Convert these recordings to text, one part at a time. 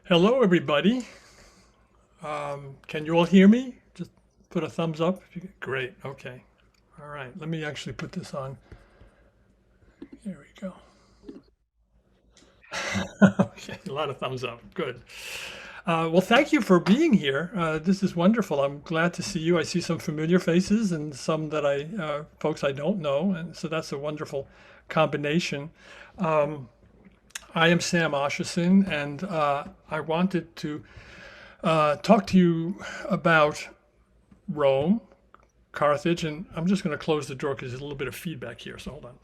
Hello, everybody. Can you all hear me? Just put a thumbs up. Great. Okay. All right. Let me actually put this on. There we go. Okay. A lot of thumbs up. Good. Well, thank you for being here. This is wonderful. I'm glad to see you. I see some familiar faces and some that folks I don't know. And so that's a wonderful combination. Um, I am Sam Osherson, and I wanted to talk to you about Rome, Carthage, and I'm just going to close the door because there's a little bit of feedback here. So hold on.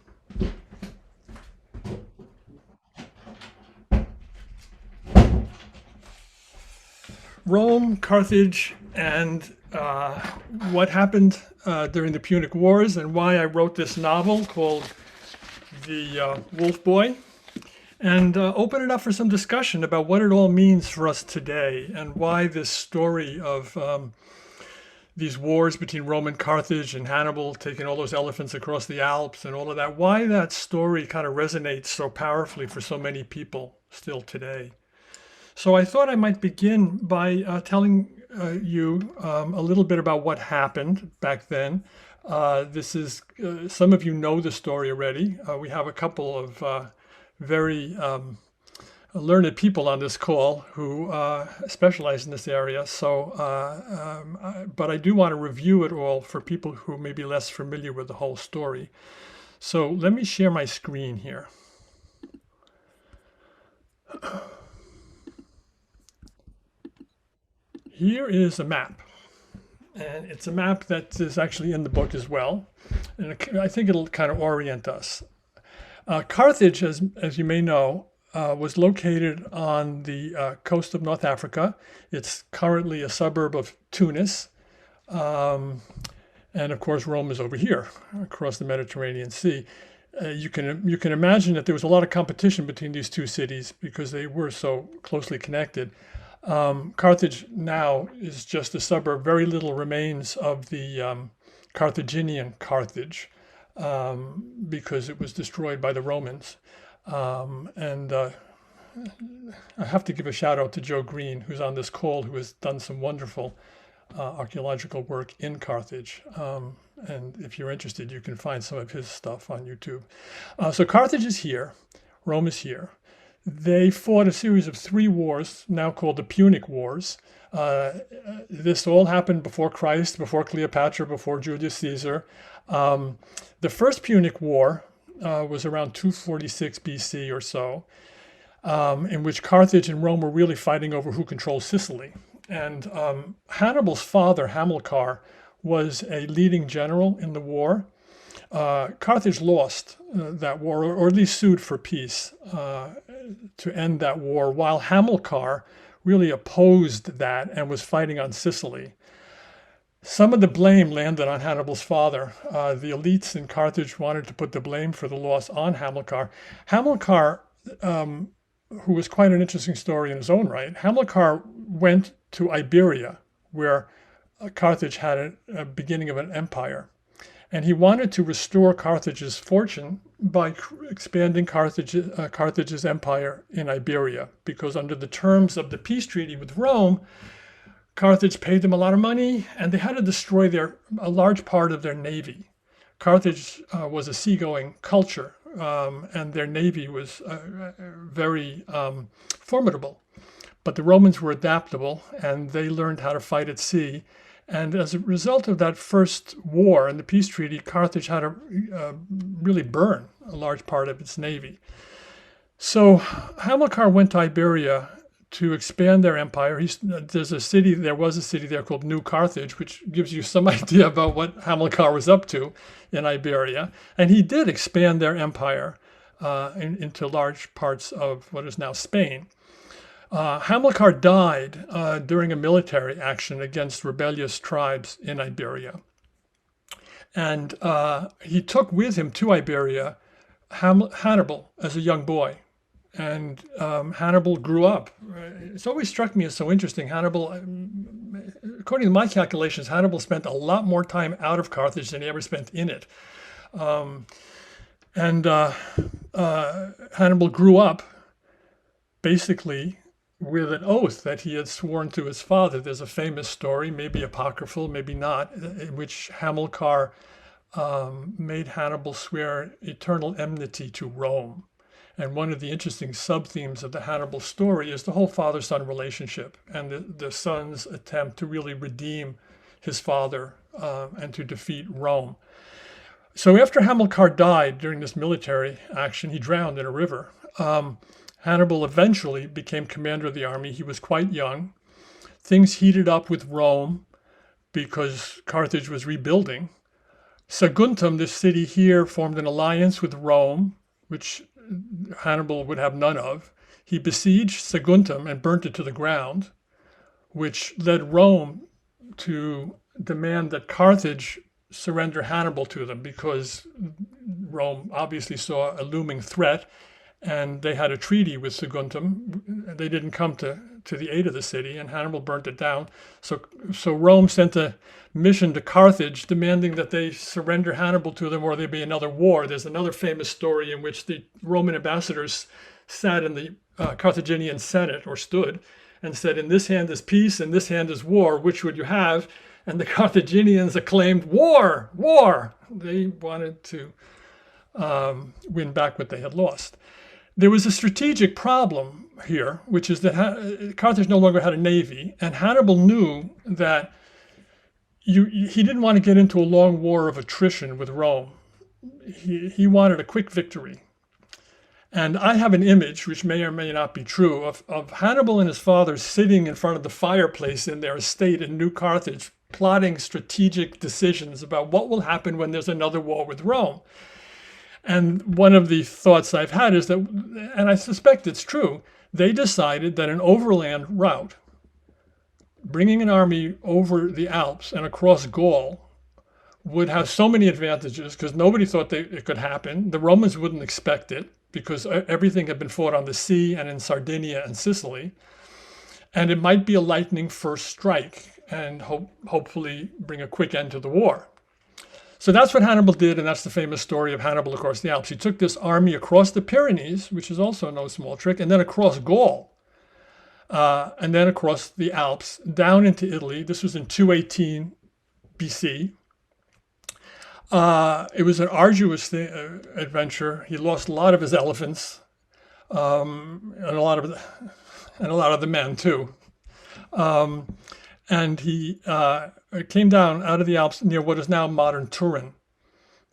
Rome, Carthage, and what happened during the Punic Wars, and why I wrote this novel called The Wolf Boy, and open it up for some discussion about what it all means for us today, and why this story of these wars between Rome and Carthage and Hannibal taking all those elephants across the Alps and all of that, why that story kind of resonates so powerfully for so many people still today. So I thought I might begin by telling you a little bit about what happened back then. This is, some of you know the story already. We have a couple of very learned people on this call who specialize in this area. But I do want to review it all for people who may be less familiar with the whole story. So let me share my screen here. Here is a map, and it's a map that is actually in the book as well. And I think it'll kind of orient us. Carthage, as you may know, was located on the coast of North Africa. It's currently a suburb of Tunis. Um, and of course, Rome is over here across the Mediterranean Sea. You can imagine that there was a lot of competition between these two cities because they were so closely connected. Carthage now is just a suburb. Very little remains of the Carthaginian Carthage because it was destroyed by the Romans. And I have to give a shout out to Joe Green, who's on this call, who has done some wonderful archaeological work in Carthage. And if you're interested, you can find some of his stuff on YouTube. So Carthage is here, Rome is here. They fought a series of three wars, now called the Punic Wars. This all happened before Christ, before Cleopatra, before Julius Caesar. The first Punic War was around 246 BC or so, in which Carthage and Rome were really fighting over who controls Sicily. And Hannibal's father, Hamilcar, was a leading general in the war. Carthage lost that war, or at least sued for peace to end that war, while Hamilcar really opposed that and was fighting on Sicily. Some of the blame landed on Hannibal's father. The elites in Carthage wanted to put the blame for the loss on Hamilcar. Hamilcar, who was quite an interesting story in his own right, Hamilcar went to Iberia, where Carthage had a beginning of an empire. And he wanted to restore Carthage's fortune by expanding Carthage's empire in Iberia, because under the terms of the peace treaty with Rome, Carthage paid them a lot of money, and they had to destroy a large part of their navy. Carthage was a seagoing culture, and their navy was very formidable. But the Romans were adaptable, and they learned how to fight at sea. And as a result of that first war and the peace treaty, Carthage had to really burn a large part of its navy. So Hamilcar went to Iberia to expand their empire. There was a city there called New Carthage, which gives you some idea about what Hamilcar was up to in Iberia. And he did expand their empire into large parts of what is now Spain. Hamilcar died during a military action against rebellious tribes in Iberia. And he took with him to Iberia Hannibal as a young boy. And Hannibal grew up. It's always struck me as so interesting. Hannibal, according to my calculations, Hannibal spent a lot more time out of Carthage than he ever spent in it. And Hannibal grew up basically with an oath that he had sworn to his father. There's a famous story, maybe apocryphal, maybe not, in which Hamilcar made Hannibal swear eternal enmity to Rome. And one of the interesting sub-themes of the Hannibal story is the whole father-son relationship and the son's attempt to really redeem his father and to defeat Rome. So after Hamilcar died during this military action, he drowned in a river. Hannibal eventually became commander of the army. He was quite young. Things heated up with Rome because Carthage was rebuilding. Saguntum, this city here, formed an alliance with Rome, which Hannibal would have none of. He besieged Saguntum and burnt it to the ground, which led Rome to demand that Carthage surrender Hannibal to them because Rome obviously saw a looming threat, and they had a treaty with Saguntum. They didn't come to the aid of the city, and Hannibal burnt it down. So Rome sent a mission to Carthage demanding that they surrender Hannibal to them or there'd be another war. There's another famous story in which the Roman ambassadors sat in the Carthaginian Senate, or stood, and said, in this hand is peace, in this hand is war. Which would you have? And the Carthaginians acclaimed, war, war. They wanted to win back what they had lost. There was a strategic problem here, which is that Carthage no longer had a navy, and Hannibal knew that he didn't want to get into a long war of attrition with Rome. He wanted a quick victory. And I have an image, which may or may not be true, of Hannibal and his father sitting in front of the fireplace in their estate in New Carthage, plotting strategic decisions about what will happen when there's another war with Rome. And one of the thoughts I've had is that, and I suspect it's true, they decided that an overland route, bringing an army over the Alps and across Gaul, would have so many advantages because nobody thought it could happen. The Romans wouldn't expect it because everything had been fought on the sea and in Sardinia and Sicily. And it might be a lightning first strike and hopefully bring a quick end to the war. So that's what Hannibal did, and that's the famous story of Hannibal across the Alps. He took this army across the Pyrenees, which is also no small trick, and then across Gaul, and then across the Alps, down into Italy. This was in 218 BC. It was an arduous adventure. He lost a lot of his elephants, and a lot of the men too. And he came down out of the Alps near what is now modern Turin,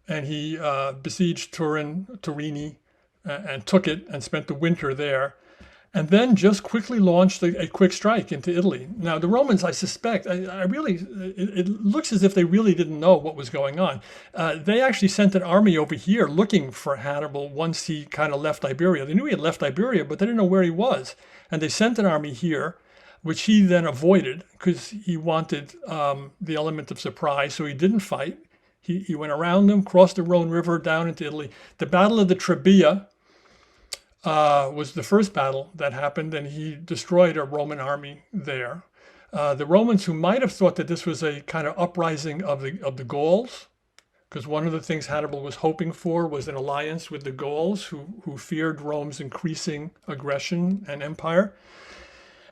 and he besieged Turini, and took it and spent the winter there, and then just quickly launched a quick strike into Italy. Now, the Romans, I suspect, it looks as if they really didn't know what was going on. They actually sent an army over here looking for Hannibal once he kind of left Iberia. They knew he had left Iberia, but they didn't know where he was. And they sent an army here, which he then avoided because he wanted the element of surprise, so he didn't fight. He went around them, crossed the Rhone River down into Italy. The Battle of the Trebia was the first battle that happened, and he destroyed a Roman army there. The Romans, who might have thought that this was a kind of uprising of the Gauls, because one of the things Hannibal was hoping for was an alliance with the Gauls, who feared Rome's increasing aggression and empire.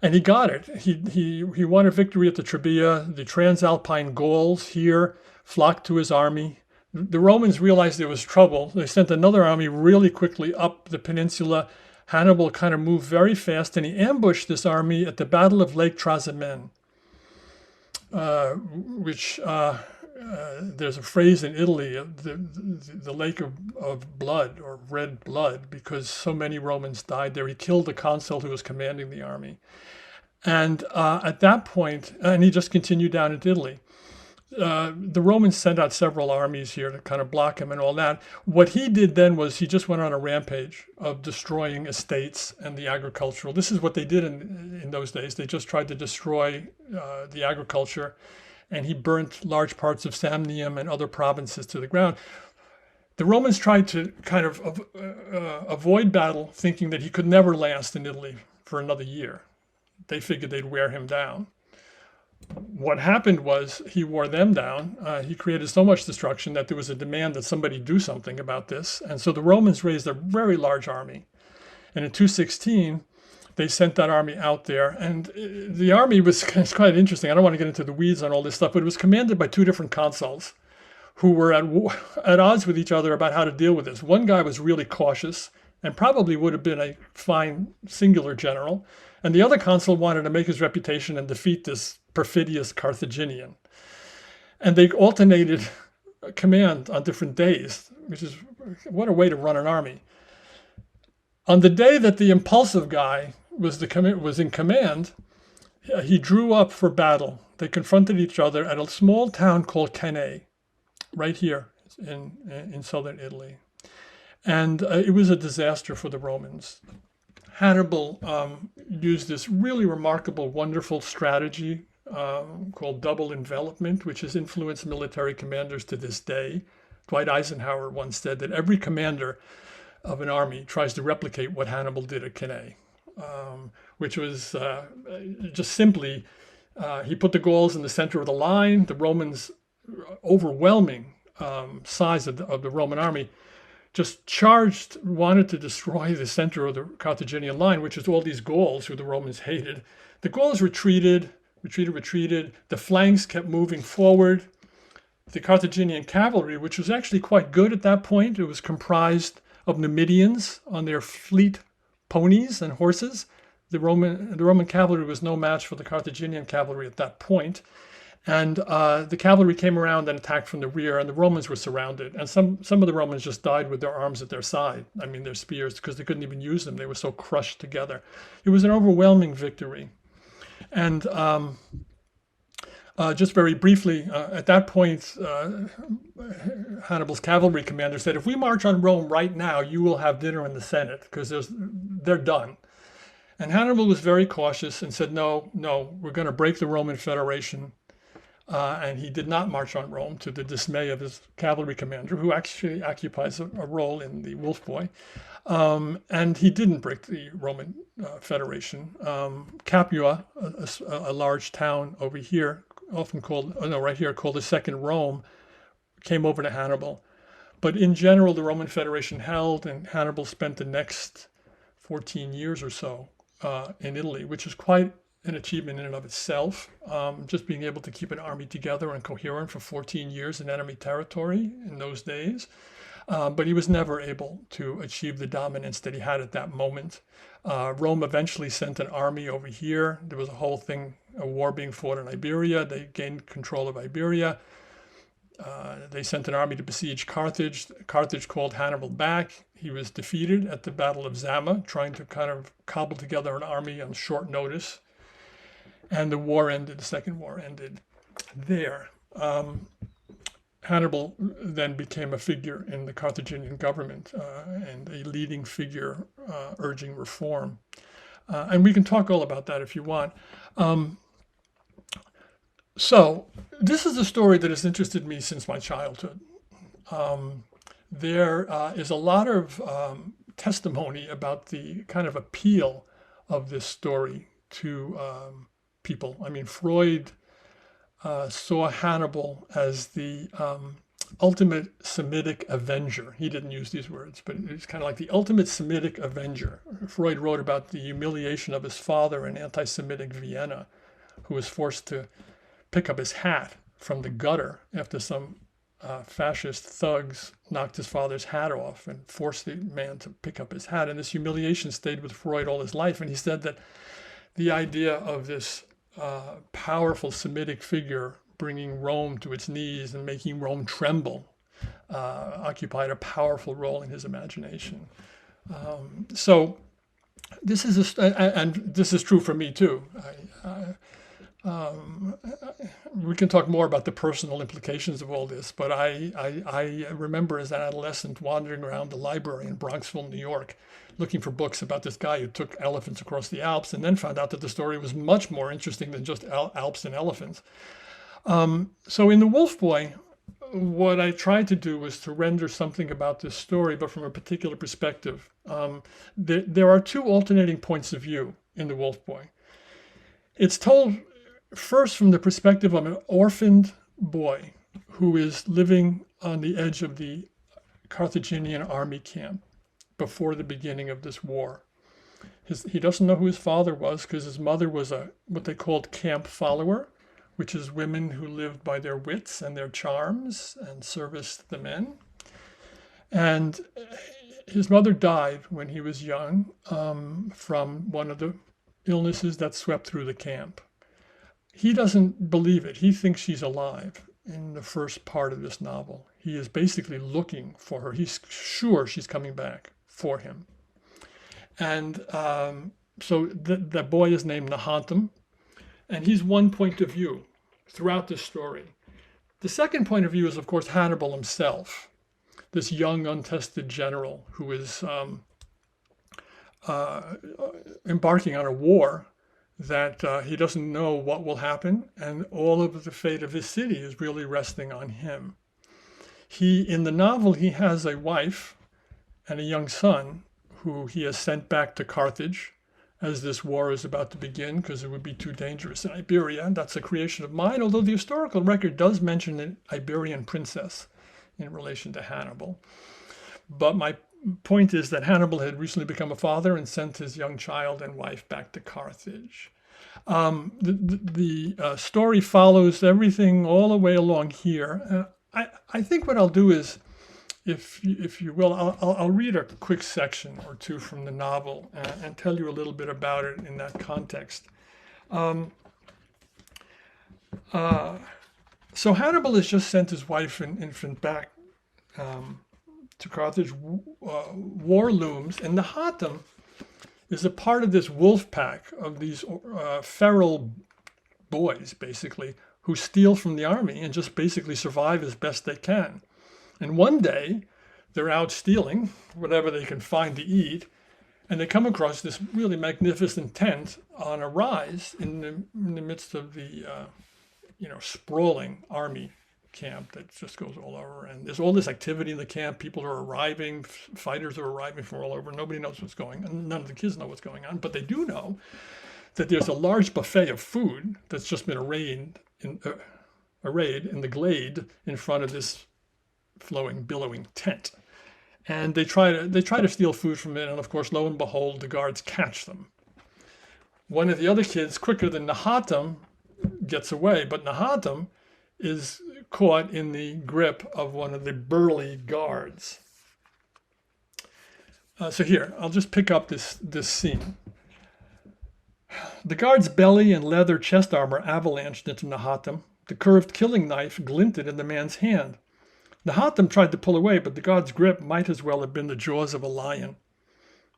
And he got it. He won a victory at the Trebia. The Transalpine Gauls here flocked to his army. The Romans realized there was trouble. They sent another army really quickly up the peninsula. Hannibal kind of moved very fast, and he ambushed this army at the Battle of Lake Trasimene, which there's a phrase in Italy, the lake of blood, or red blood, because so many Romans died there. He killed the consul who was commanding the army. And at that point, and he just continued down into Italy. The Romans sent out several armies here to kind of block him and all that. What he did then was he just went on a rampage of destroying estates and the agricultural. This is what they did in those days. They just tried to destroy the agriculture, and he burnt large parts of Samnium and other provinces to the ground. The Romans tried to kind of avoid battle, thinking that he could never last in Italy for another year. They figured they'd wear him down. What happened was he wore them down. He created so much destruction that there was a demand that somebody do something about this. And so the Romans raised a very large army. And in 216, they sent that army out there. And the army was it's quite interesting. I don't want to get into the weeds on all this stuff, but it was commanded by two different consuls who were at odds with each other about how to deal with this. One guy was really cautious and probably would have been a fine singular general. And the other consul wanted to make his reputation and defeat this perfidious Carthaginian. And they alternated command on different days, which is what a way to run an army. On the day that the impulsive guy was in command, he drew up for battle. They confronted each other at a small town called Cannae, right here in southern Italy. And it was a disaster for the Romans. Hannibal used this really remarkable, wonderful strategy called double envelopment, which has influenced military commanders to this day. Dwight Eisenhower once said that every commander of an army tries to replicate what Hannibal did at Cannae, which was just simply, he put the Gauls in the center of the line. The Romans, overwhelming size of the Roman army, just wanted to destroy the center of the Carthaginian line, which is all these Gauls who the Romans hated. The Gauls retreated. The flanks kept moving forward. The Carthaginian cavalry, which was actually quite good at that point, it was comprised of Numidians on their fleet ponies and horses. The Roman cavalry was no match for the Carthaginian cavalry at that point. And the cavalry came around and attacked from the rear, and the Romans were surrounded. And some of the Romans just died with their arms at their side. I mean, their spears, because they couldn't even use them. They were so crushed together. It was an overwhelming victory. And just very briefly, at that point, Hannibal's cavalry commander said, if we march on Rome right now, you will have dinner in the Senate, because they're done. And Hannibal was very cautious and said, no, we're going to break the Roman Federation. And he did not march on Rome, to the dismay of his cavalry commander, who actually occupies a role in the Wolf Boy. And he didn't break the Roman Federation. Capua, a large town over here, right here, called the Second Rome, came over to Hannibal. But in general, the Roman Federation held, and Hannibal spent the next 14 years or so in Italy, which is quite an achievement in and of itself. Just being able to keep an army together and coherent for 14 years in enemy territory in those days. But he was never able to achieve the dominance that he had at that moment. Rome eventually sent an army over here. There was a war being fought in Iberia. They gained control of Iberia. They sent an army to besiege Carthage. Carthage called Hannibal back. He was defeated at the Battle of Zama, trying to kind of cobble together an army on short notice. And the war ended, the Second War ended there. Hannibal then became a figure in the Carthaginian government and a leading figure urging reform. And we can talk all about that if you want. So this is a story that has interested me since my childhood. There is a lot of testimony about the kind of appeal of this story to people. I mean, Freud saw Hannibal as the ultimate Semitic avenger. He didn't use these words, but it's kind of like the ultimate Semitic avenger. Freud wrote about the humiliation of his father in anti-Semitic Vienna, who was forced to pick up his hat from the gutter after some fascist thugs knocked his father's hat off and forced the man to pick up his hat. And this humiliation stayed with Freud all his life. And he said that the idea of this powerful Semitic figure bringing Rome to its knees and making Rome tremble occupied a powerful role in his imagination. So this is and this is true for me too. We can talk more about the personal implications of all this, but I remember as an adolescent wandering around the library in Bronxville, New York, looking for books about this guy who took elephants across the Alps, and then found out that the story was much more interesting than just Alps and elephants. So in The Wolf Boy, what I tried to do was to render something about this story, but from a particular perspective. There are two alternating points of view in The Wolf Boy. It's told first from the perspective of an orphaned boy who is living on the edge of the Carthaginian army camp before the beginning of this war. He doesn't know who his father was because his mother was what they called camp follower, which is women who lived by their wits and their charms and serviced the men. And his mother died when he was young from one of the illnesses that swept through the camp. He doesn't believe it. He thinks she's alive in the first part of this novel. He is basically looking for her. He's sure she's coming back for him. And so the boy is named Nahantam, and he's one point of view throughout the story. The second point of view is, of course, Hannibal himself, this young, untested general who is embarking on a war that he doesn't know what will happen, and all of the fate of his city is really resting on him. In the novel, he has a wife and a young son who he has sent back to Carthage as this war is about to begin because it would be too dangerous in Iberia. That's a creation of mine, although the historical record does mention an Iberian princess in relation to Hannibal. But my point is that Hannibal had recently become a father and sent his young child and wife back to Carthage. The story follows everything all the way along here. I think what I'll do is, if you will, I'll read a quick section or two from the novel and tell you a little bit about it in that context. So Hannibal has just sent his wife and infant back to Carthage. War looms, and Nahantam is a part of this wolf pack of these feral boys, basically, who steal from the army and just basically survive as best they can. And one day, they're out stealing whatever they can find to eat, and they come across this really magnificent tent on a rise in the midst of the sprawling army camp that just goes all over. And there's all this activity in the camp. People are arriving, fighters are arriving from all over. Nobody knows what's going on. None of the kids know what's going on, but they do know that there's a large buffet of food that's just been arrayed in the glade in front of this flowing, billowing tent. And they try to steal food from it, and of course, lo and behold, the guards catch them. One of the other kids, quicker than Nahantam, gets away, but Nahantam is caught in the grip of one of the burly guards. So here, I'll just pick up this scene. The guard's belly and leather chest armor avalanched into Nahantam. The curved killing knife glinted in the man's hand. Nahantam tried to pull away, but the guard's grip might as well have been the jaws of a lion.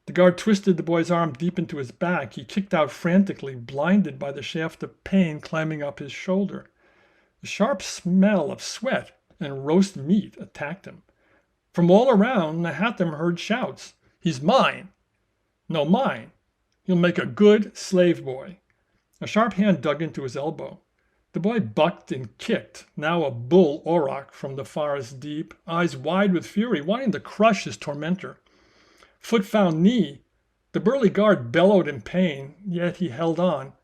The guard twisted the boy's arm deep into his back. He kicked out frantically, blinded by the shaft of pain climbing up his shoulder. The sharp smell of sweat and roast meat attacked him. From all around, Nahantam heard shouts. "He's mine!" "No, mine. He'll make a good slave boy." A sharp hand dug into his elbow. The boy bucked and kicked, now a bull auroch from the forest deep, eyes wide with fury, wanting to crush his tormentor. Foot found knee. The burly guard bellowed in pain, yet he held on.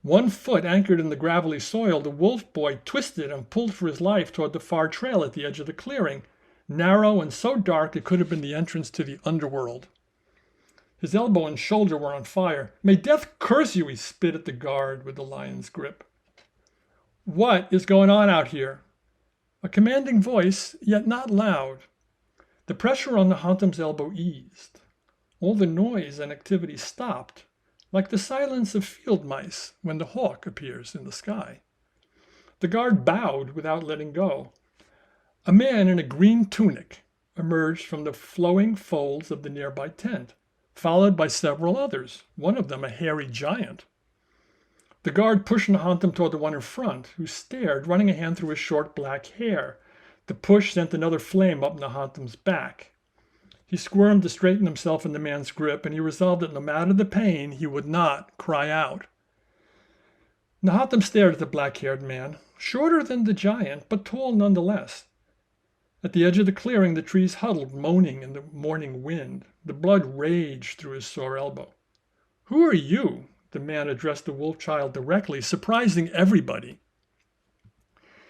One foot anchored in the gravelly soil, the wolf boy twisted and pulled for his life toward the far trail at the edge of the clearing, narrow and so dark it could have been the entrance to the underworld. His elbow and shoulder were on fire. "May death curse you," he spit at the guard with the lion's grip. "What is going on out here?" A commanding voice, yet not loud. The pressure on Nahantam's elbow eased. All the noise and activity stopped, like the silence of field mice when the hawk appears in the sky. The guard bowed without letting go. A man in a green tunic emerged from the flowing folds of the nearby tent, followed by several others, one of them a hairy giant. The guard pushed Nahantam toward the one in front, who stared, running a hand through his short black hair. The push sent another flame up Nahantam's back. He squirmed to straighten himself in the man's grip, and he resolved that no matter the pain, he would not cry out. Nahantam stared at the black-haired man, shorter than the giant, but tall nonetheless. At the edge of the clearing, the trees huddled, moaning in the morning wind. The blood raged through his sore elbow. "Who are you?" The man addressed the wolf child directly, surprising everybody.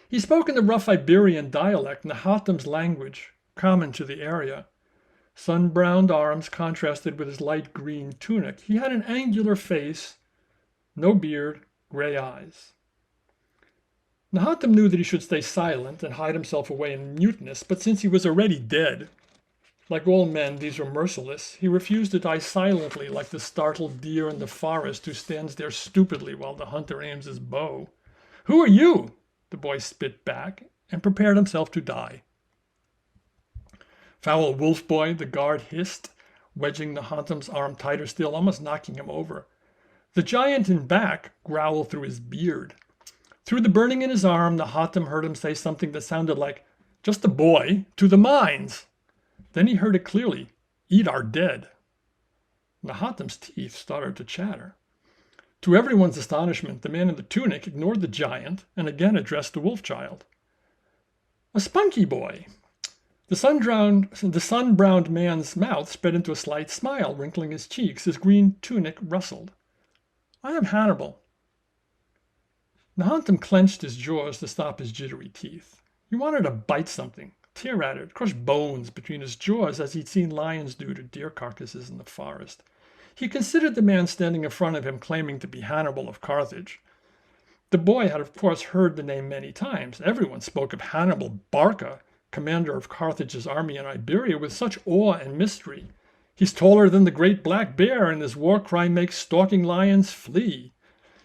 He spoke in the rough Iberian dialect, Nahantam's language, common to the area. Sun-browned arms contrasted with his light green tunic. He had an angular face, no beard, gray eyes. Nahatam knew that he should stay silent and hide himself away in muteness, but since he was already dead, like all men, these were merciless. He refused to die silently like the startled deer in the forest who stands there stupidly while the hunter aims his bow. "Who are you?" the boy spit back, and prepared himself to die. "Foul wolf boy," the guard hissed, wedging Nahatam's arm tighter still, almost knocking him over. The giant in back growled through his beard. Through the burning in his arm, Nahatam heard him say something that sounded like, "Just a boy, to the mines." Then he heard it clearly, "Eat our dead." Nahatam's teeth started to chatter. To everyone's astonishment, the man in the tunic ignored the giant and again addressed the wolf child. "A spunky boy." The sun-browned man's mouth spread into a slight smile, wrinkling his cheeks. His green tunic rustled. "I am Hannibal." Nahatam clenched his jaws to stop his jittery teeth. He wanted to bite something, tear at it, crush bones between his jaws as he'd seen lions do to deer carcasses in the forest. He considered the man standing in front of him claiming to be Hannibal of Carthage. The boy had of course heard the name many times. Everyone spoke of Hannibal Barca, commander of Carthage's army in Iberia, with such awe and mystery. "He's taller than the great black bear, and his war cry makes stalking lions flee.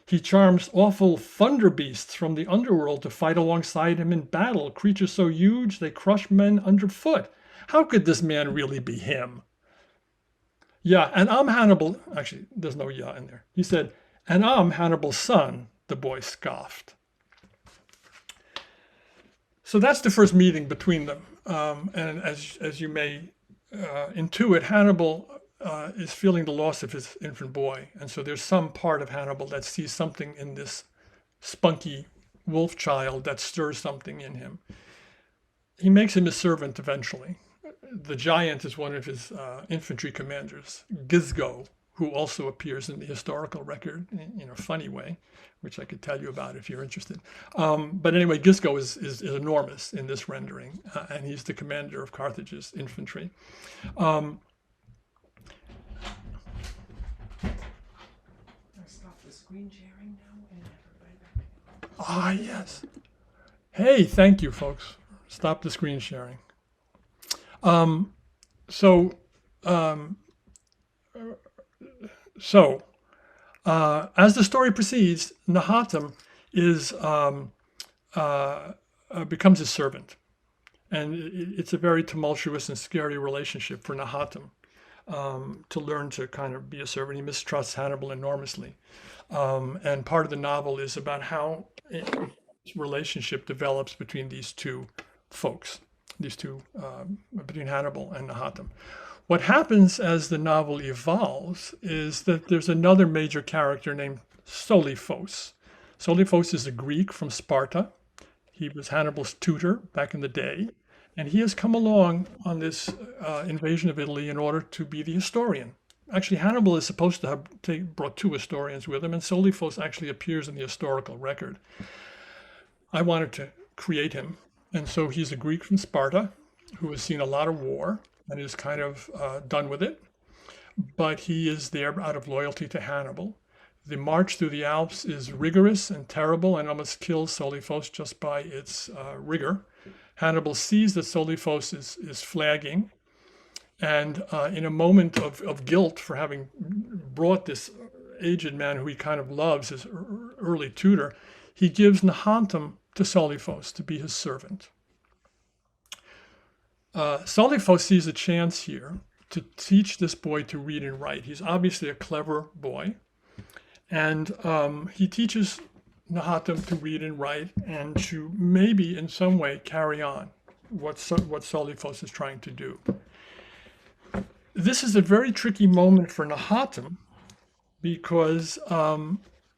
He charms awful thunder beasts from the underworld to fight alongside him in battle, creatures so huge they crush men underfoot. How could this man really be him?" "Yeah, and I'm Hannibal." Actually, there's no "yeah" in there. He said, "And I'm Hannibal's son," the boy scoffed. So that's the first meeting between them. And as you may intuit, Hannibal is feeling the loss of his infant boy. And so there's some part of Hannibal that sees something in this spunky wolf child that stirs something in him. He makes him his servant eventually. The giant is one of his infantry commanders, Gisgo, who also appears in the historical record in a funny way, which I could tell you about if you're interested. But anyway, Gisgo is enormous in this rendering, and he's the commander of Carthage's infantry. Stop the screen sharing now and everybody back. Ah, yes. Hey, thank you, folks. Stop the screen sharing. As the story proceeds, Nahatam becomes his servant, and it's a very tumultuous and scary relationship for Nahatam to learn to kind of be a servant. He mistrusts Hannibal enormously, and part of the novel is about how this relationship develops between these two folks, between Hannibal and Nahatam. What happens as the novel evolves is that there's another major character named Soliphos. Soliphos is a Greek from Sparta. He was Hannibal's tutor back in the day, and he has come along on this invasion of Italy in order to be the historian. Actually, Hannibal is supposed to have brought two historians with him, and Soliphos actually appears in the historical record. I wanted to create him, and so he's a Greek from Sparta who has seen a lot of war and is kind of done with it, but he is there out of loyalty to Hannibal. The march through the Alps is rigorous and terrible and almost kills Soliphos just by its rigor. Hannibal sees that Soliphos is flagging, and in a moment of guilt for having brought this aged man who he kind of loves, his early tutor, he gives Nahatam to Soliphos to be his servant. Soliphos sees a chance here to teach this boy to read and write. He's obviously a clever boy, and he teaches Nahatam to read and write and to maybe in some way carry on what Soliphos is trying to do. This is a very tricky moment for Nahatam because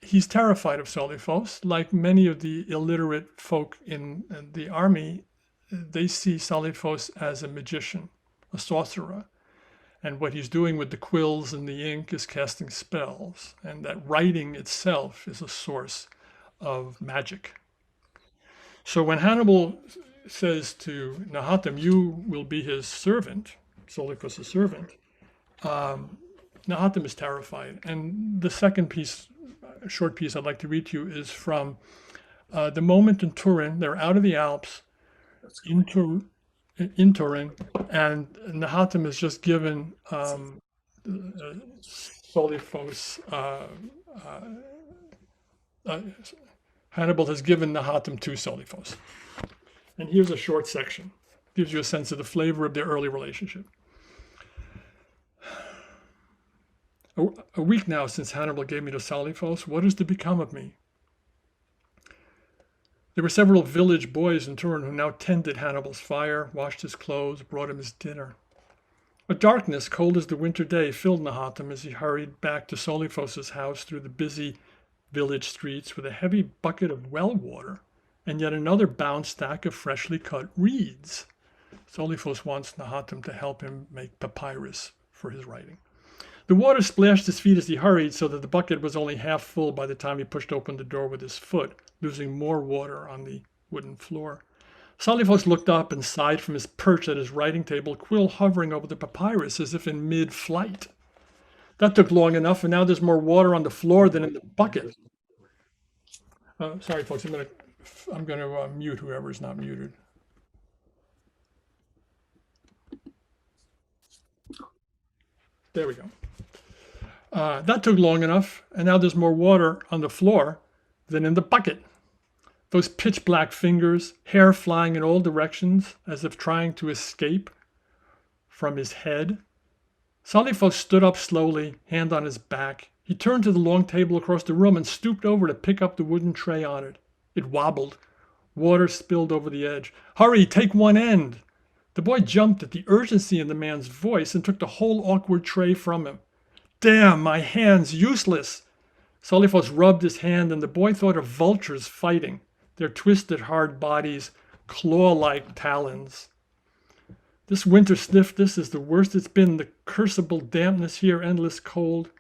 he's terrified of Soliphos. Like many of the illiterate folk in the army, they see Soliphos as a magician, a sorcerer. And what he's doing with the quills and the ink is casting spells, and that writing itself is a source of magic. So when Hannibal says to Nahatam, "You will be his servant," Soliphus' servant, Nahatam is terrified. And the second piece, short piece I'd like to read to you is from the moment in Turin. They're out of the Alps in Turin, and Nahatam is just given Soliphos. Hannibal has given Nahatam to Soliphos. And here's a short section. Gives you a sense of the flavor of their early relationship. A week now since Hannibal gave me to Soliphos, what is to become of me? There were several village boys in Turin who now tended Hannibal's fire, washed his clothes, brought him his dinner. A darkness, cold as the winter day, filled Nahatam as he hurried back to Soliphos' house through the busy village streets with a heavy bucket of well water and yet another bound stack of freshly cut reeds. Soliphos wants Nahatam to help him make papyrus for his writing. The water splashed his feet as he hurried, so that the bucket was only half full by the time he pushed open the door with his foot, losing more water on the wooden floor. Soliphos looked up and sighed from his perch at his writing table, quill hovering over the papyrus as if in mid-flight. That took long enough, and now there's more water on the floor than in the bucket. Sorry, folks, I'm going to mute whoever's not muted. There we go. That took long enough, and now there's more water on the floor than in the bucket. Those pitch black fingers, hair flying in all directions, as if trying to escape from his head. Soliphos stood up slowly, hand on his back. He turned to the long table across the room and stooped over to pick up the wooden tray on it. It wobbled. Water spilled over the edge. Hurry, take one end. The boy jumped at the urgency in the man's voice and took the whole awkward tray from him. Damn, my hand's useless. Soliphos rubbed his hand, and the boy thought of vultures fighting, their twisted hard bodies, claw-like talons. This winter stiffness is the worst it's been, the cursible dampness here, endless cold.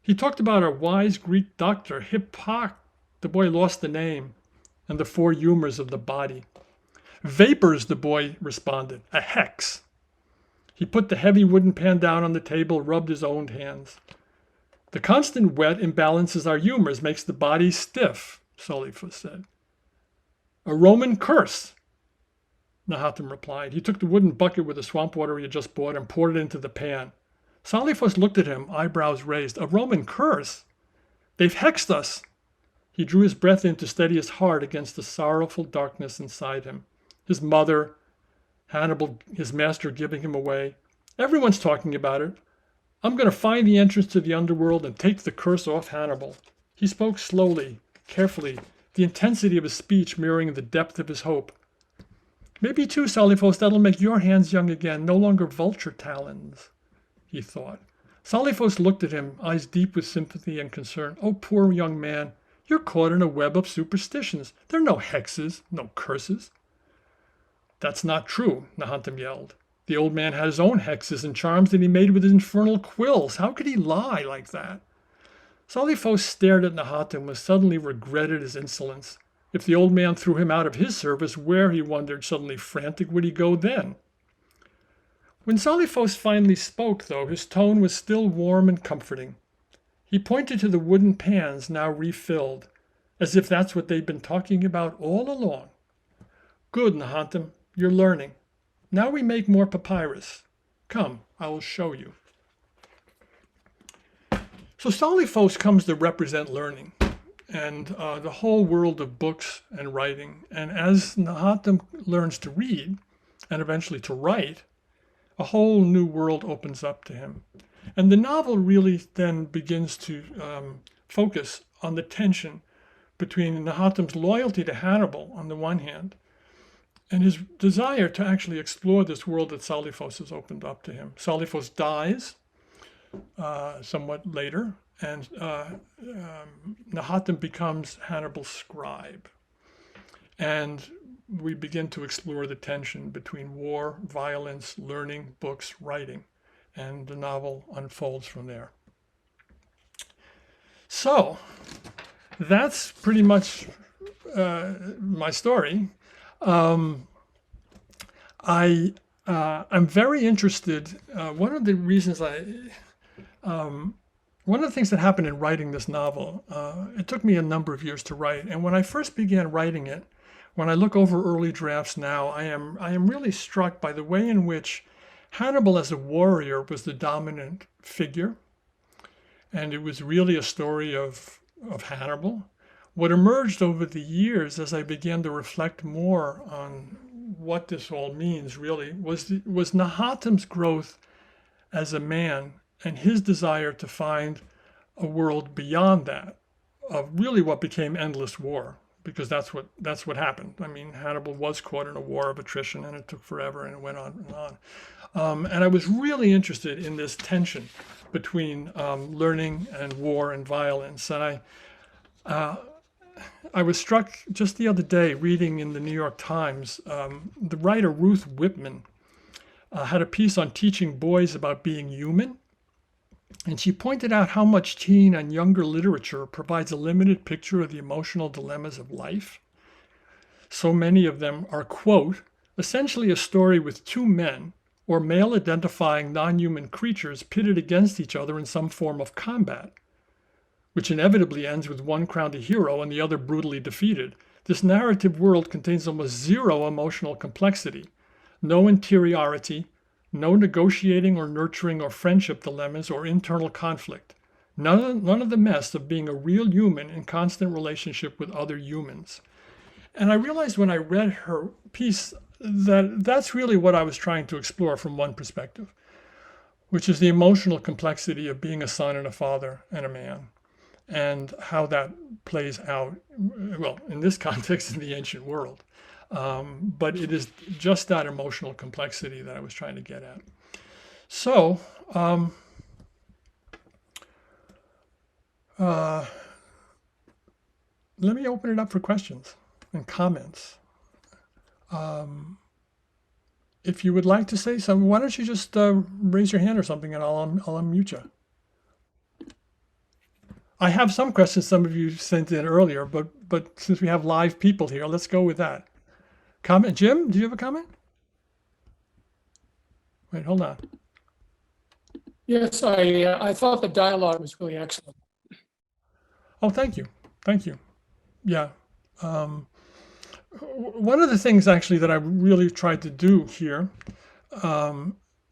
He talked about a wise Greek doctor, the boy lost the name, and the four humors of the body. Vapors, the boy responded, a hex. He put the heavy wooden pan down on the table, rubbed his own hands. The constant wet imbalances our humors, makes the body stiff, Soliphos said. A Roman curse, Nahatam replied. He took the wooden bucket with the swamp water he had just bought and poured it into the pan. Soliphos looked at him, eyebrows raised. A Roman curse? They've hexed us. He drew his breath in to steady his heart against the sorrowful darkness inside him. His mother, Hannibal, his master, giving him away. Everyone's talking about it. I'm going to find the entrance to the underworld and take the curse off Hannibal. He spoke slowly, carefully, the intensity of his speech mirroring the depth of his hope. Maybe too, Soliphos, that'll make your hands young again, no longer vulture talons, he thought. Soliphos looked at him, eyes deep with sympathy and concern. Oh, poor young man, you're caught in a web of superstitions. There are no hexes, no curses. That's not true, Nahatam yelled. The old man had his own hexes and charms that he made with his infernal quills. How could he lie like that? Soliphos stared at Nahatam and suddenly regretted his insolence. If the old man threw him out of his service, where, he wondered, suddenly frantic, would he go then? When Soliphos finally spoke, though, his tone was still warm and comforting. He pointed to the wooden pans now refilled, as if that's what they'd been talking about all along. Good, Nahatam, you're learning. Now we make more papyrus. Come, I will show you. So Soliphos comes to represent learning and the whole world of books and writing. And as Nahatam learns to read and eventually to write, a whole new world opens up to him. And the novel really then begins to focus on the tension between Nahatam's loyalty to Hannibal on the one hand and his desire to actually explore this world that Soliphos has opened up to him. Soliphos dies somewhat later, and Nahatam becomes Hannibal's scribe. And we begin to explore the tension between war, violence, learning, books, writing, and the novel unfolds from there. So that's pretty much my story. I I'm very interested. One of the reasons one of the things that happened in writing this novel, it took me a number of years to write. And when I first began writing it, when I look over early drafts now, I am really struck by the way in which Hannibal as a warrior was the dominant figure. And it was really a story of Hannibal. What emerged over the years as I began to reflect more on what this all means really was Nahatam's growth as a man and his desire to find a world beyond that of really what became endless war, because that's what happened. I mean, Hannibal was caught in a war of attrition, and it took forever, and it went on and on. And I was really interested in this tension between learning and war and violence. And I was struck just the other day reading in the New York Times, the writer Ruth Whitman had a piece on teaching boys about being human. And she pointed out how much teen and younger literature provides a limited picture of the emotional dilemmas of life. So many of them are, quote, essentially a story with two men or male identifying non-human creatures pitted against each other in some form of combat, which inevitably ends with one crowned a hero and the other brutally defeated. This narrative world contains almost zero emotional complexity, no interiority, no negotiating or nurturing or friendship dilemmas or internal conflict. None of the mess of being a real human in constant relationship with other humans. And I realized when I read her piece that that's really what I was trying to explore from one perspective, which is the emotional complexity of being a son and a father and a man, and how that plays out, well, in this context, in the ancient world. But it is just that emotional complexity that I was trying to get at. So, let me open it up for questions and comments. If you would like to say something, why don't you just raise your hand or something, and I'll unmute you. I have some questions some of you sent in earlier, but since we have live people here, let's go with that. Comment, Jim, do you have a comment? Wait, hold on. Yes, I thought the dialogue was really excellent. Oh, thank you. Thank you. Yeah. One of the things actually that I really tried to do here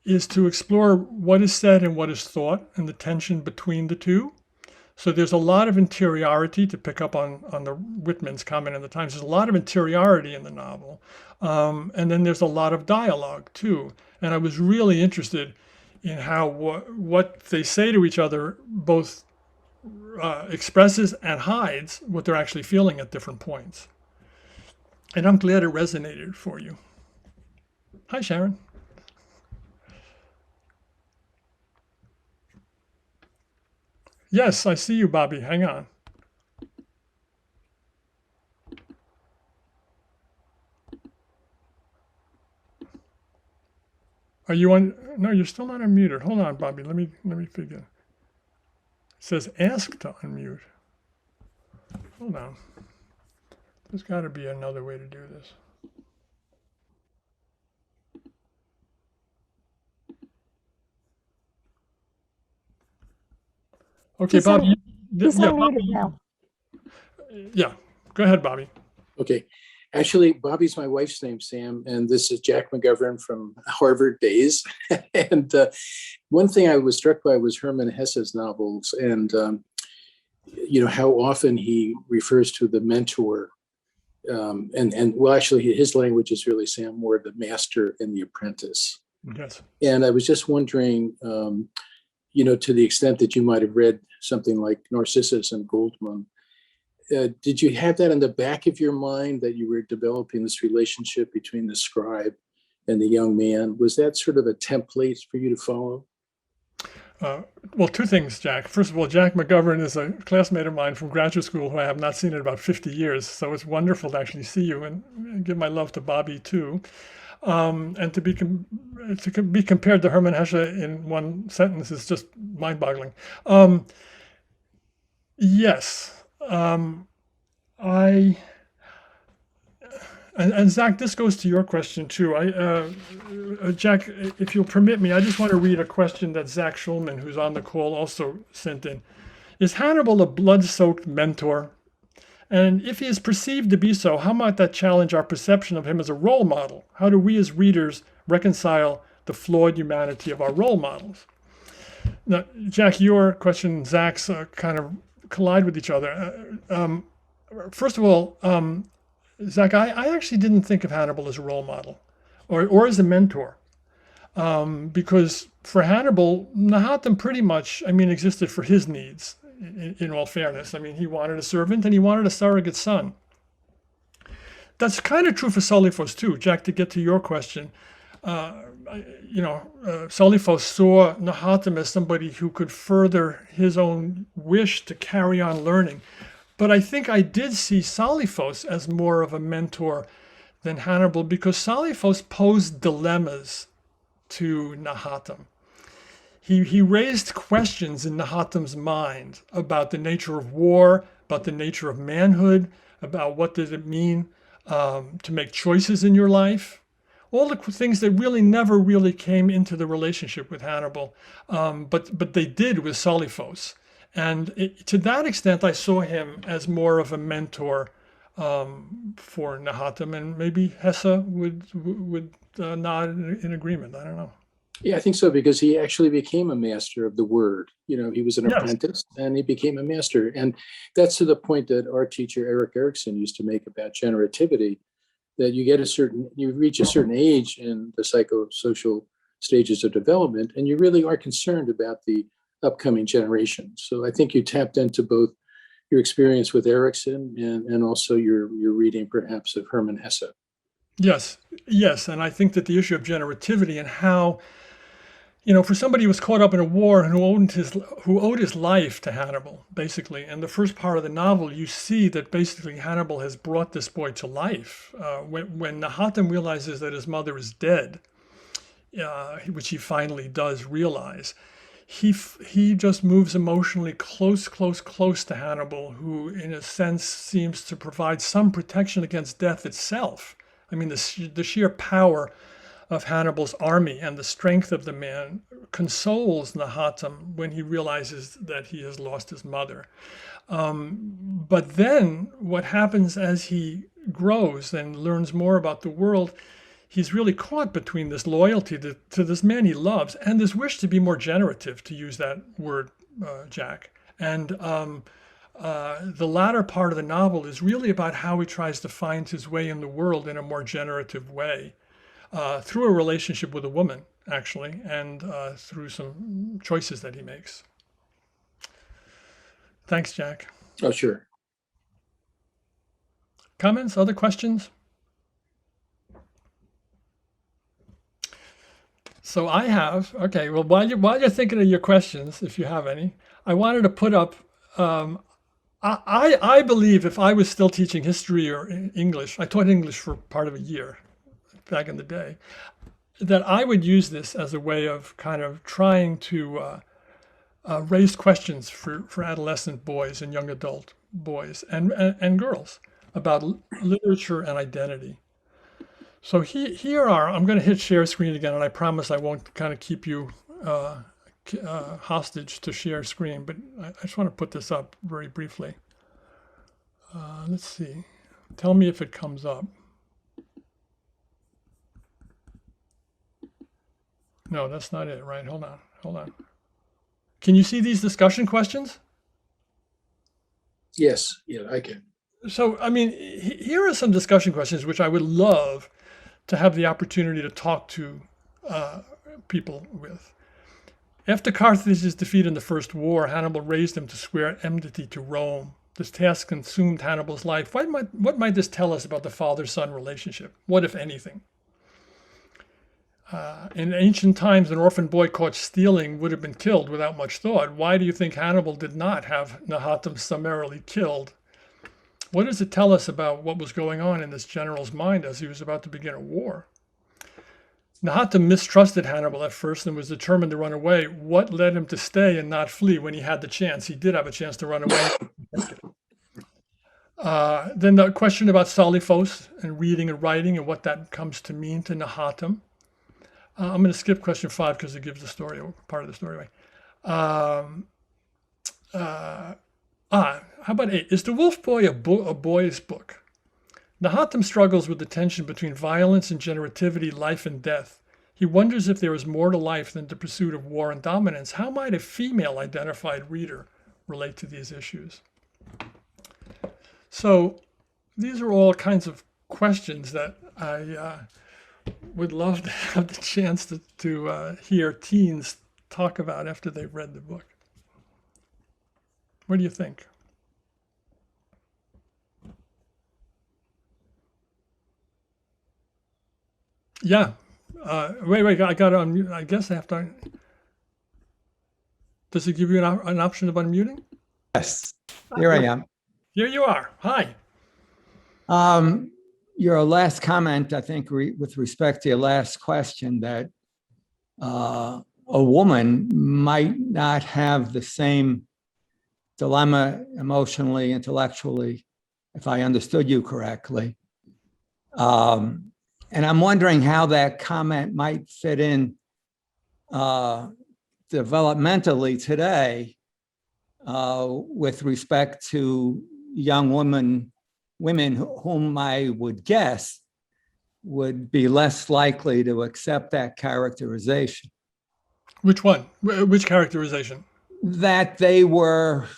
is to explore what is said and what is thought and the tension between the two. So there's a lot of interiority, to pick up on the Whitman's comment in the Times. There's a lot of interiority in the novel. And then there's a lot of dialogue too. And I was really interested in how what they say to each other both expresses and hides what they're actually feeling at different points. And I'm glad it resonated for you. Hi, Sharon. Yes, I see you, Bobby. Hang on. Are you on? No, you're still not unmuted. Hold on, Bobby. Let me figure. It says ask to unmute. Hold on. There's got to be another way to do this. Okay, Bobby. He's unmuted now. Yeah, go ahead, Bobby. Okay. Actually, Bobby's my wife's name, Sam, and this is Jack McGovern from Harvard days. And one thing I was struck by was Hermann Hesse's novels, and how often he refers to the mentor, and well, actually, his language is really, Sam, more the master and the apprentice. Yes. And I was just wondering, to the extent that you might have read something like Narcissus and Goldmund, did you have that in the back of your mind that you were developing this relationship between the scribe and the young man? Was that sort of a template for you to follow? Well, two things, Jack. First of all, Jack McGovern is a classmate of mine from graduate school who I have not seen in about 50 years. So it's wonderful to actually see you, and give my love to Bobby too. And to be compared to Hermann Hesse in one sentence is just mind-boggling. Yes. And Zach, this goes to your question too. Jack, if you'll permit me, I just want to read a question that Zach Schulman, who's on the call, also sent in. Is Hannibal a blood-soaked mentor? And if he is perceived to be so, how might that challenge our perception of him as a role model? How do we as readers reconcile the flawed humanity of our role models? Now, Jack, your question and Zach's kind of collide with each other. First of all, Zach, I actually didn't think of Hannibal as a role model or as a mentor. Because for Hannibal, Nahatam pretty much, existed for his needs, in all fairness. He wanted a servant and he wanted a surrogate son. That's kind of true for Solifos too. Jack, to get to your question, Solifos saw Nahatam as somebody who could further his own wish to carry on learning. But I think I did see Solifos as more of a mentor than Hannibal, because Solifos posed dilemmas to Nahatam. He raised questions in Nahatam's mind about the nature of war, about the nature of manhood, about what does it mean to make choices in your life. All the things that really never really came into the relationship with Hannibal, but they did with Solifos. And to that extent, I saw him as more of a mentor for Nahatam, and maybe Hesse would nod in agreement. I don't know. Yeah, I think so, because he actually became a master of the word. He was an apprentice and he became a master. And that's to the point that our teacher, Eric Erickson, used to make about generativity, that you reach a certain age in the psychosocial stages of development, and you really are concerned about the upcoming generation. So I think you tapped into both your experience with Erickson and also your reading perhaps of Hermann Hesse. Yes. And I think that the issue of generativity and how, for somebody who was caught up in a war and who owed his life to Hannibal, basically, in the first part of the novel, you see that basically Hannibal has brought this boy to life. When Nahatam realizes that his mother is dead, which he finally does realize, he just moves emotionally close to Hannibal, who in a sense seems to provide some protection against death itself. The sheer power of Hannibal's army and the strength of the man consoles Nahatam when he realizes that he has lost his mother. But then what happens as he grows and learns more about the world, he's really caught between this loyalty to this man he loves and this wish to be more generative, to use that word, Jack. And the latter part of the novel is really about how he tries to find his way in the world in a more generative way, through a relationship with a woman, actually, and through some choices that he makes. Thanks, Jack. Oh, sure. Comments? Other questions? So I have, okay, well, while you're thinking of your questions, if you have any, I wanted to put up, I believe if I was still teaching history or English, I taught English for part of a year back in the day, that I would use this as a way of kind of trying to raise questions for adolescent boys and young adult boys and girls about literature and identity. So I'm going to hit share screen again, and I promise I won't kind of keep you hostage to share screen, but I just want to put this up very briefly. Let's see. Tell me if it comes up. No, that's not it, right? Hold on. Can you see these discussion questions? Yes, yeah, I can. So, here are some discussion questions which I would love to have the opportunity to talk to people with. After Carthage's defeat in the First War, Hannibal raised him to swear enmity to Rome. This task consumed Hannibal's life. What might this tell us about the father-son relationship? What, if anything? In ancient times, an orphan boy caught stealing would have been killed without much thought. Why do you think Hannibal did not have Nahatam summarily killed? What does it tell us about what was going on in this general's mind as he was about to begin a war? Nahatam mistrusted Hannibal at first and was determined to run away. What led him to stay and not flee when he had the chance? He did have a chance to run away. Then the question about solifos and reading and writing and what that comes to mean to Nahatam. I'm going to skip question 5 because it gives the story, part of the story away. How about 8? Is the Wolf Boy a boy's book? Nahatam struggles with the tension between violence and generativity, life and death. He wonders if there is more to life than the pursuit of war and dominance. How might a female identified reader relate to these issues? So these are all kinds of questions that I would love to have the chance to hear teens talk about after they've read the book. What do you think? Yeah. Wait, I got to unmute. I guess I have to. Does it give you an option of unmuting? Yes, here I am. Here you are. Hi. Your last comment, I think, with respect to your last question, that a woman might not have the same dilemma emotionally, intellectually, if I understood you correctly. And I'm wondering how that comment might fit in developmentally today with respect to young women whom I would guess would be less likely to accept that characterization. Which one? Which characterization? That they were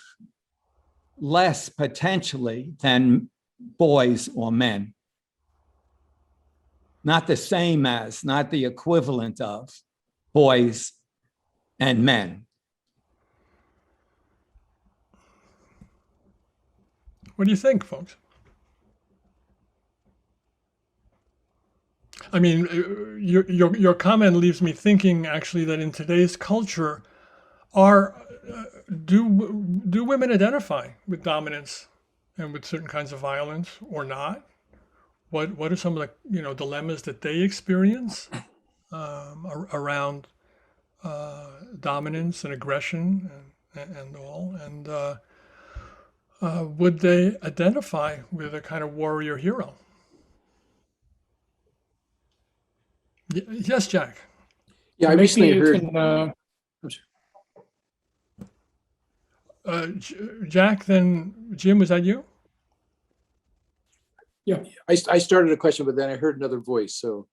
less potentially than boys or men. Not the same as, not the equivalent of boys and men. What do you think, folks? I mean, your comment leaves me thinking actually that in today's culture, do women identify with dominance and with certain kinds of violence or not? What are some of the dilemmas that they experience around dominance and aggression and all? And would they identify with a kind of warrior hero? Yes, Jack. Yeah, I Maybe recently you heard. can, Jack, then Jim, was that you? I started a question, but then I heard another voice. So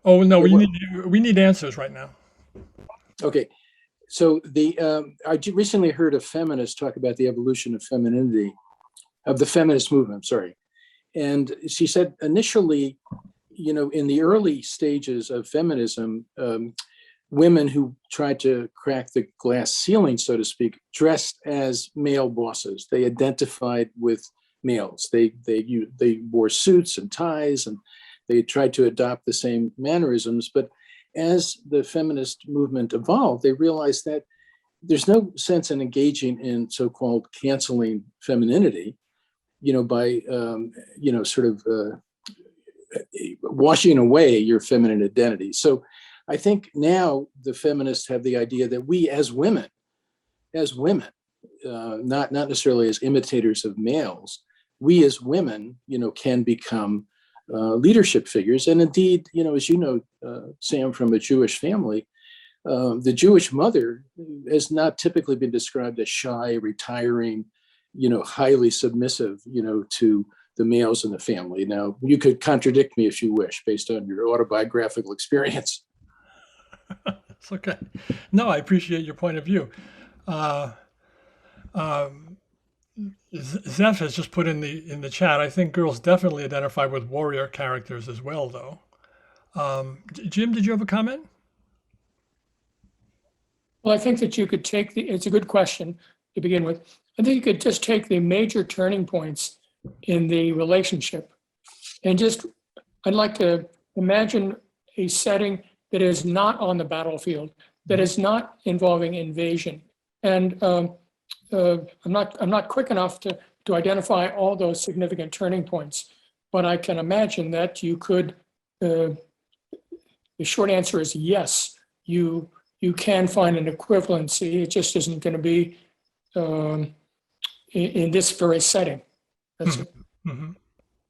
Oh no, Yeah, we need answers right now. okay, so recently heard a feminist talk about the evolution of femininity, of the feminist movement. I'm sorry, and she said initially, in the early stages of feminism, women who tried to crack the glass ceiling, so to speak, dressed as male bosses. They identified with males. They wore suits and ties, and they tried to adopt the same mannerisms. But as the feminist movement evolved, they realized that there's no sense in engaging in so-called canceling femininity, by washing away your feminine identity. So I think now the feminists have the idea that we as women, not necessarily as imitators of males, we as women, can become leadership figures. And indeed, as Sam, from a Jewish family, the Jewish mother has not typically been described as shy, retiring, highly submissive, to the males in the family. Now, you could contradict me if you wish, based on your autobiographical experience. It's okay. No, I appreciate your point of view. Zeph has just put in the chat. I think girls definitely identify with warrior characters as well, though. Jim, did you have a comment? well, I think that you could it's a good question to begin with. I think you could just take the major turning points in the relationship and I'd like to imagine a setting that is not on the battlefield, that is not involving invasion. And I'm not quick enough to identify all those significant turning points, but I can imagine that you could. The short answer is yes. You can find an equivalency. It just isn't going to be in this very setting. That's it. Mhm.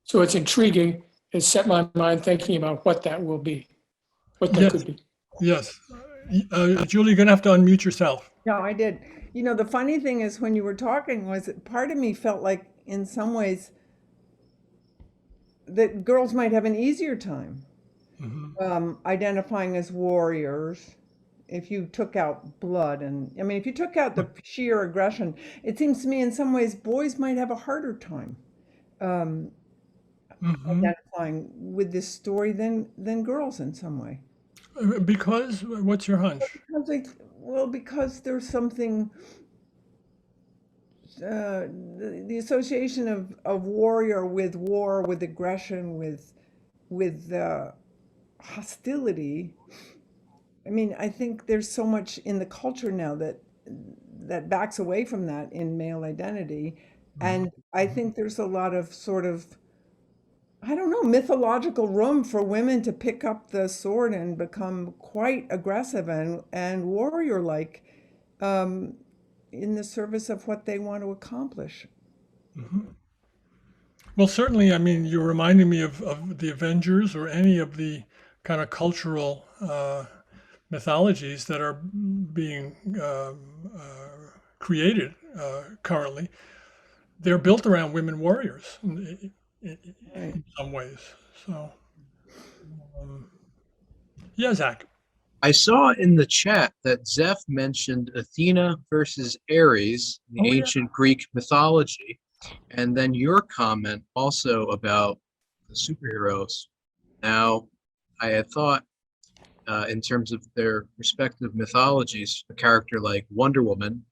So it's intriguing. It set my mind thinking about what that will be, what that Yes, could be. yes. Julie, you're gonna have to unmute yourself. No, I did. You know, the funny thing is when you were talking was that part of me felt like in some ways that girls might have an easier time identifying as warriors if you took out blood. And I mean, if you took out the sheer aggression, it seems to me in some ways boys might have a harder time Mhm. identifying with this story than girls in some way. Because, what's your hunch? Because because there's something the association of warrior with war, with aggression, with hostility. I mean, I think there's so much in the culture now that backs away from that in male identity, and I think there's a lot of sort of, I don't know, mythological room for women to pick up the sword and become quite aggressive and warrior like in the service of what they want to accomplish. Well, certainly, I mean, you're reminding me of the Avengers or any of the kind of cultural mythologies that are being created currently. They're built around women warriors Right. in some ways. So, um, yeah, Zach. I saw in the chat that Zeph mentioned Athena versus Ares, the Oh, yeah. ancient Greek mythology, and then your comment also about the superheroes. Now, I had thought, in terms of their respective mythologies, a character like Wonder Woman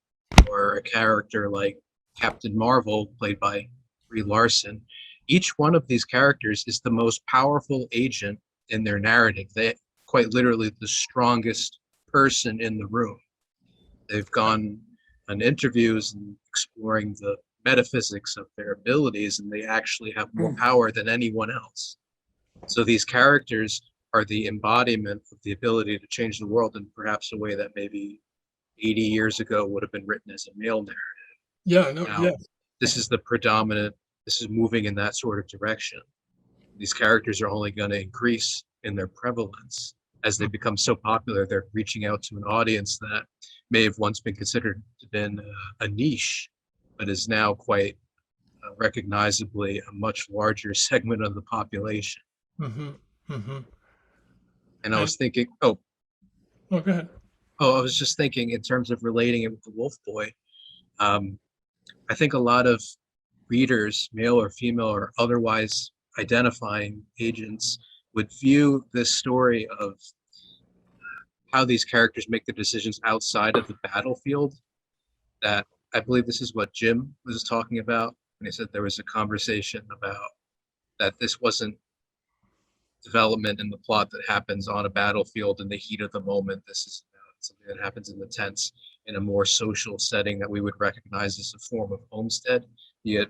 or a character like Captain Marvel, played by Brie Larson, each one of these characters is the most powerful agent in their narrative. They quite literally the strongest person in the room. They've gone on interviews and exploring the metaphysics of their abilities, and they actually have more power than anyone else. So these characters are the embodiment of the ability to change the world in perhaps a way that maybe 80 years ago would have been written as a male narrative. Yeah, no, Now, yeah. this is the predominant, this is moving in that sort of direction. These characters are only going to increase in their prevalence as they become so popular. They're reaching out to an audience that may have once been considered to been a niche, but is now quite recognizably a much larger segment of the population. Mm-hmm. Mm-hmm. And I was thinking, oh, go ahead. I was just thinking in terms of relating it with the Wolf Boy. I think a lot of readers, male or female or otherwise identifying agents, would view this story of how these characters make the decisions outside of the battlefield. That I believe this is what Jim was talking about when he said there was a conversation about that this wasn't development in the plot that happens on a battlefield in the heat of the moment. This is something that happens in the tents in a more social setting that we would recognize as a form of homestead. Yet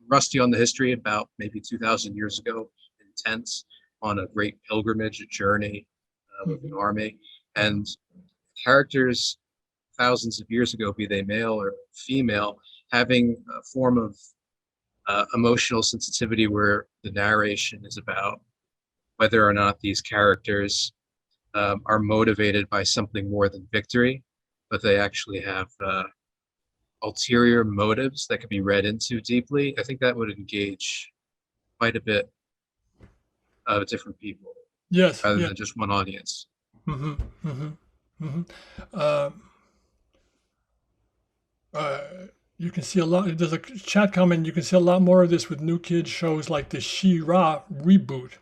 rusty on the history, about maybe 2,000 years ago in tents on a great pilgrimage, a journey with an army. And characters thousands of years ago, be they male or female, having a form of emotional sensitivity where the narration is about whether or not these characters are motivated by something more than victory, but they actually have ulterior motives that could be read into deeply. I think that would engage quite a bit of different people Yes. rather Yeah. than just one audience. Mm-hmm. Mm-hmm. Mm-hmm. Uh, you can see a lot. There's a chat comment. You can see a lot more of this with new kids shows like the She-Ra reboot,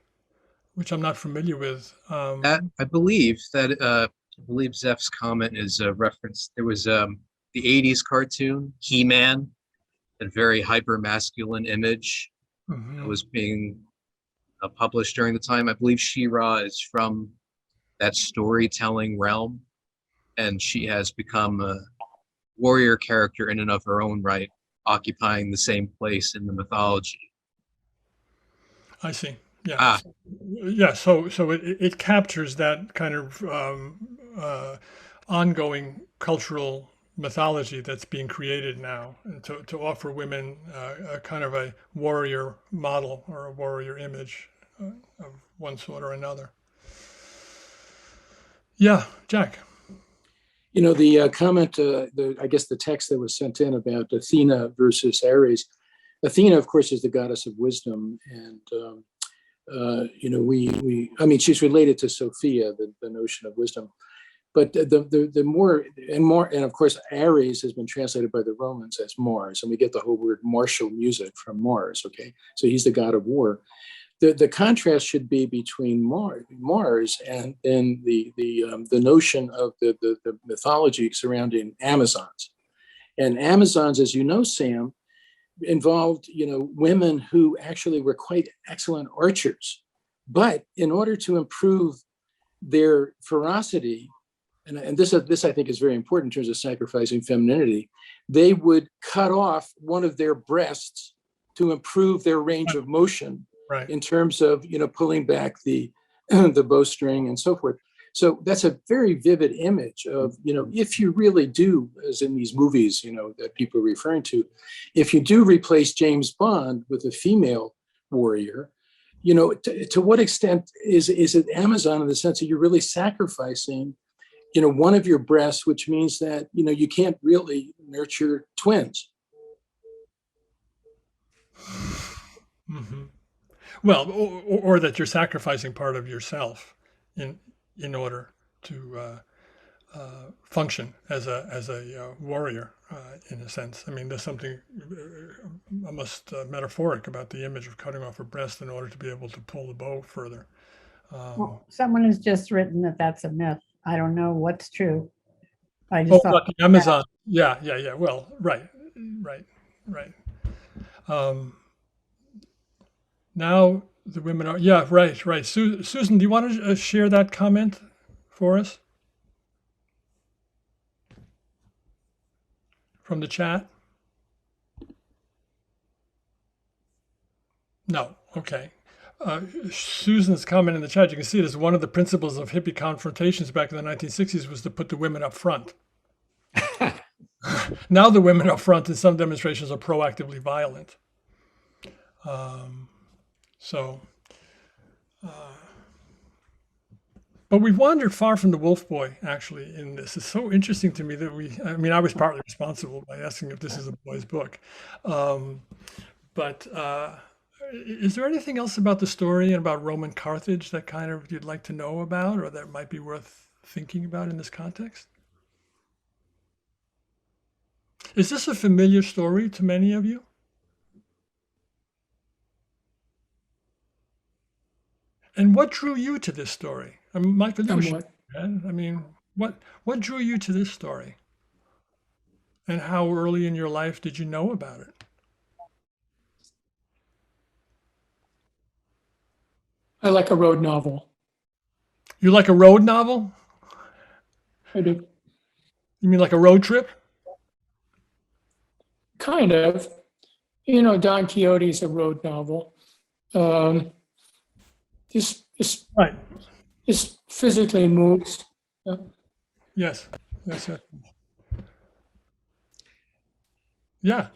which I'm not familiar with. That I believe Zeph's comment is a reference. There was the '80s cartoon He-Man, a very hyper masculine image that was being published during the time. I believe She-Ra is from that storytelling realm, and she has become a warrior character in and of her own right, occupying the same place in the mythology. I see. Yeah. Ah, Yeah. So it captures that kind of ongoing cultural mythology that's being created now, and to offer women a kind of a warrior model or a warrior image of one sort or another. Yeah, Jack. You know, the comment, I guess the text that was sent in about Athena versus Ares. Athena, of course, is the goddess of wisdom, and you know, I mean, she's related to Sophia, the notion of wisdom. But the more, and of course, Ares has been translated by the Romans as Mars, and we get the whole word martial music from Mars. Okay, so he's the god of war. The contrast should be between Mars and then the notion of the mythology surrounding Amazons. And Amazons, as you know, Sam, involved, you know, women who actually were quite excellent archers, but in order to improve their ferocity, and this I think is very important in terms of sacrificing femininity, they would cut off one of their breasts to improve their range of motion, Right. in terms of, you know, pulling back the the bowstring and so forth. So that's a very vivid image of, you know, if you really do, as in these movies, you know, that people are referring to, if you do replace James Bond with a female warrior, you know, to what extent is it Amazon in the sense that you're really sacrificing, you know, one of your breasts, which means that, you know, you can't really nurture twins. Mm-hmm. Well, or that you're sacrificing part of yourself in order to function as a warrior, in a sense. I mean, there's something almost metaphoric about the image of cutting off a breast in order to be able to pull the bow further. Well, someone has just written that that's a myth. I don't know what's true. I Oh, just thought, about the Amazon. Yeah. Well, right. Now the women are, yeah, right. Susan, do you want to share that comment for us from the chat? No. Okay. Susan's comment in the chat, you can see it as one of the principles of hippie confrontations back in the 1960s was to put the women up front. Now the women up front in some demonstrations are proactively violent. But we've wandered far from the Wolf Boy, actually, in this. It's so interesting to me that I mean, I was partly responsible by asking if this is a boy's book. But is there anything else about the story and about Rome and Carthage that kind of you'd like to know about or that might be worth thinking about in this context? Is this a familiar story to many of you? And what drew you to this story? I mean, Michael, you were Somewhat. I mean, what drew you to this story? And how early in your life did you know about it? I like a road novel. You like a road novel? I do. You mean like a road trip? Kind of. You know, Don Quixote's a road novel. This Right. physically moves. Yes. Yeah.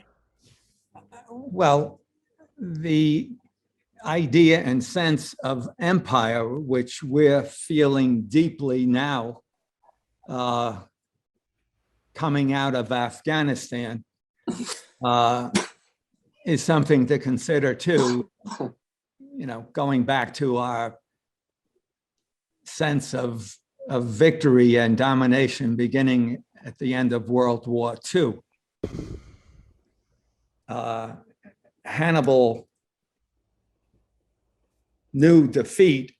Well, the idea and sense of empire, which we're feeling deeply now, coming out of Afghanistan, is something to consider too. You know, going back to our sense of victory and domination beginning at the end of World War II. Hannibal knew defeat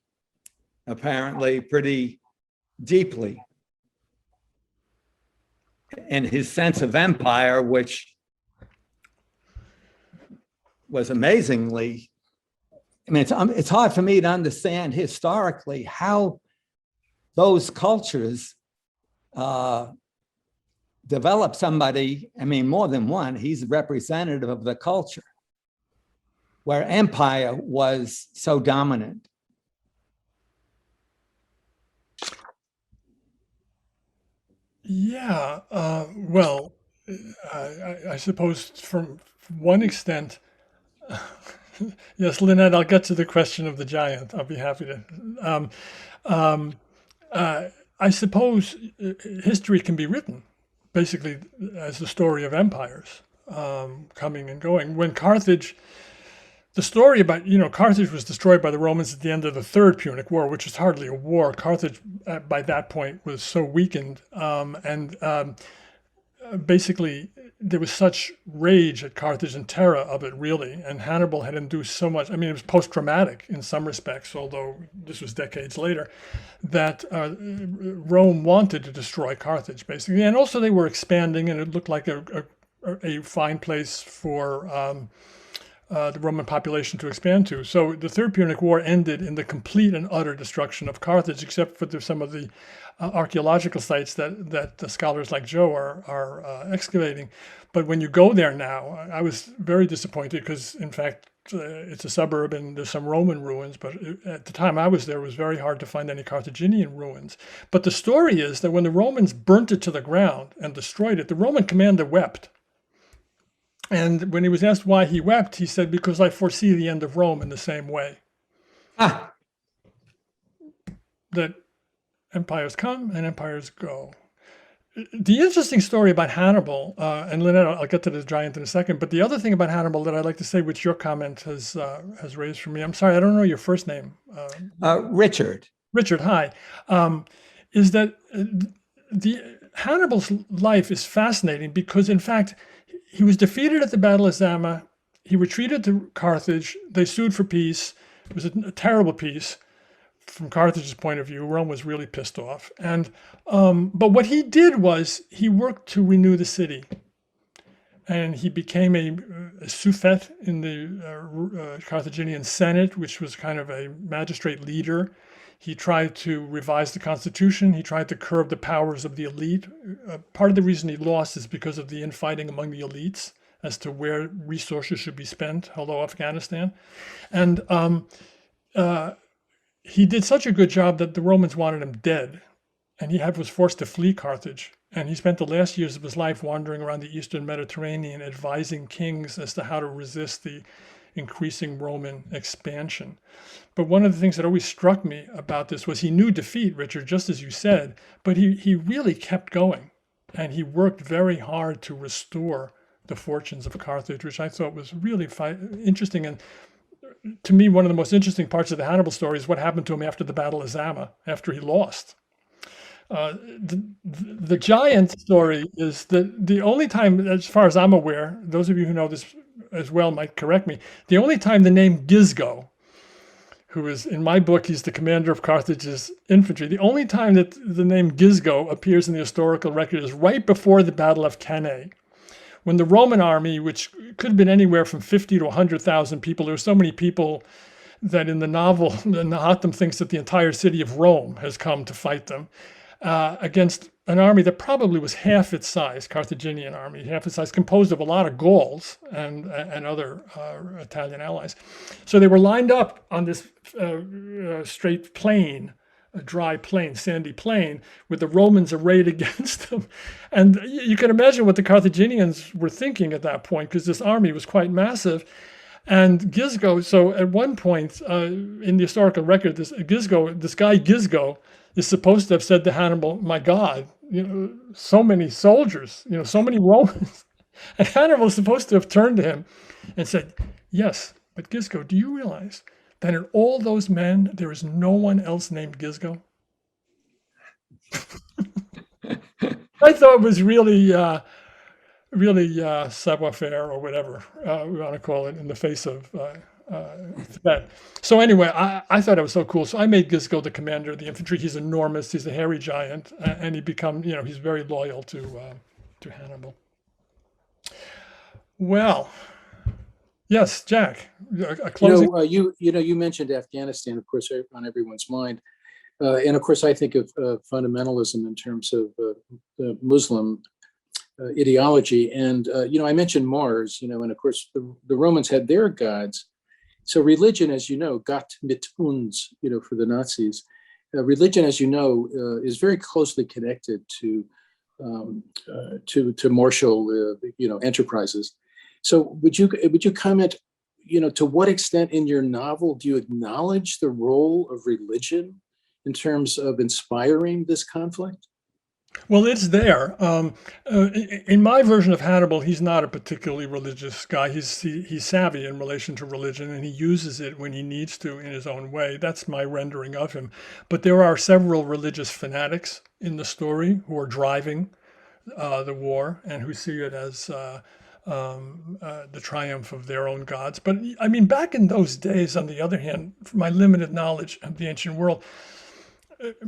apparently pretty deeply. And his sense of empire, which was amazingly, I mean, it's hard for me to understand historically how those cultures develop somebody, I mean, more than one, he's representative of the culture, where empire was so dominant. Yeah, well, I suppose from one extent, yes, Lynette, I'll get to the question of the giant. I'll be happy to. Um, um, uh, I suppose history can be written basically as the story of empires coming and going. When Carthage, the story about, Carthage was destroyed by the Romans at the end of the Third Punic War, which is hardly a war. Carthage by that point was so weakened, and basically there was such rage at Carthage and terror of it, really, and Hannibal had induced so much. I mean, it was post-traumatic in some respects, although this was decades later, that Rome wanted to destroy Carthage, basically, and also they were expanding, and it looked like a fine place for the Roman population to expand to. So the Third Punic War ended in the complete and utter destruction of Carthage, except for some of the archaeological sites that the scholars like Joe are excavating. But when you go there now, I was very disappointed because, in fact, it's a suburb and there's some Roman ruins. But at the time I was there, it was very hard to find any Carthaginian ruins. But the story is that when the Romans burnt it to the ground and destroyed it, the Roman commander wept. And when he was asked why he wept, he said, "Because I foresee the end of Rome in the same way, Ah, that empires come and empires go." The interesting story about Hannibal, and Lynette, I'll get to the giant in a second, but the other thing about Hannibal that I'd like to say, which your comment has raised for me, I'm sorry, I don't know your first name. Richard. Richard, hi, is that the Hannibal's life is fascinating because, in fact, he was defeated at the Battle of Zama. He retreated to Carthage. They sued for peace. It was a terrible peace from Carthage's point of view. Rome was really pissed off. And but what he did was he worked to renew the city, and he became a suffet in the Carthaginian Senate, which was kind of a magistrate leader. He tried to revise the constitution. He tried to curb the powers of the elite. Part of the reason he lost is because of the infighting among the elites as to where resources should be spent, hello Afghanistan. And he did such a good job that the Romans wanted him dead. And he was forced to flee Carthage. And he spent the last years of his life wandering around the Eastern Mediterranean, advising kings as to how to resist the increasing Roman expansion. But one of the things that always struck me about this was he knew defeat, Richard, just as you said, but he really kept going. And he worked very hard to restore the fortunes of Carthage, which I thought was really interesting. And to me, one of the most interesting parts of the Hannibal story is what happened to him after the Battle of Zama, after he lost. The giant story is that the only time, as far as I'm aware, those of you who know this as well might correct me, the only time the name Gisgo, who is, in my book, he's the commander of Carthage's infantry, the only time that the name Gisgo appears in the historical record is right before the Battle of Cannae, when the Roman army, which could have been anywhere from 50 to 100,000 people, there were so many people that in the novel, Nahatam thinks that the entire city of Rome has come to fight them, against an army that probably was half its size, Carthaginian army, half its size, composed of a lot of Gauls and other Italian allies. So they were lined up on this straight plain, a dry plain, sandy plain, with the Romans arrayed against them. And you can imagine what the Carthaginians were thinking at that point, because this army was quite massive. And Gisgo, so at one point in the historical record, this guy Gisgo, is supposed to have said to Hannibal, "My God, so many soldiers, so many Romans." And Hannibal is supposed to have turned to him and said, "Yes, but Gisgo, do you realize that in all those men, there is no one else named Gisgo?" I thought it was really savoir-faire, or whatever we want to call it, in the face of Tibet. So anyway, I thought it was so cool. So I made Gisgo the commander of the infantry. He's enormous. He's a hairy giant, and he's very loyal to Hannibal. Well, yes, Jack, a closing. You mentioned Afghanistan, of course, on everyone's mind. And of course, I think of fundamentalism in terms of Muslim ideology. And, I mentioned Mars, and of course, the Romans had their gods. So religion, as you know, Gott mit uns, for the Nazis, religion, as you know, is very closely connected to to marshal enterprises. So would you comment, to what extent in your novel do you acknowledge the role of religion in terms of inspiring this conflict? Well, it's there. In my version of Hannibal, he's not a particularly religious guy. He's savvy in relation to religion, and he uses it when he needs to in his own way. That's my rendering of him. But there are several religious fanatics in the story who are driving the war and who see it as the triumph of their own gods. But I mean, back in those days, on the other hand, from my limited knowledge of the ancient world,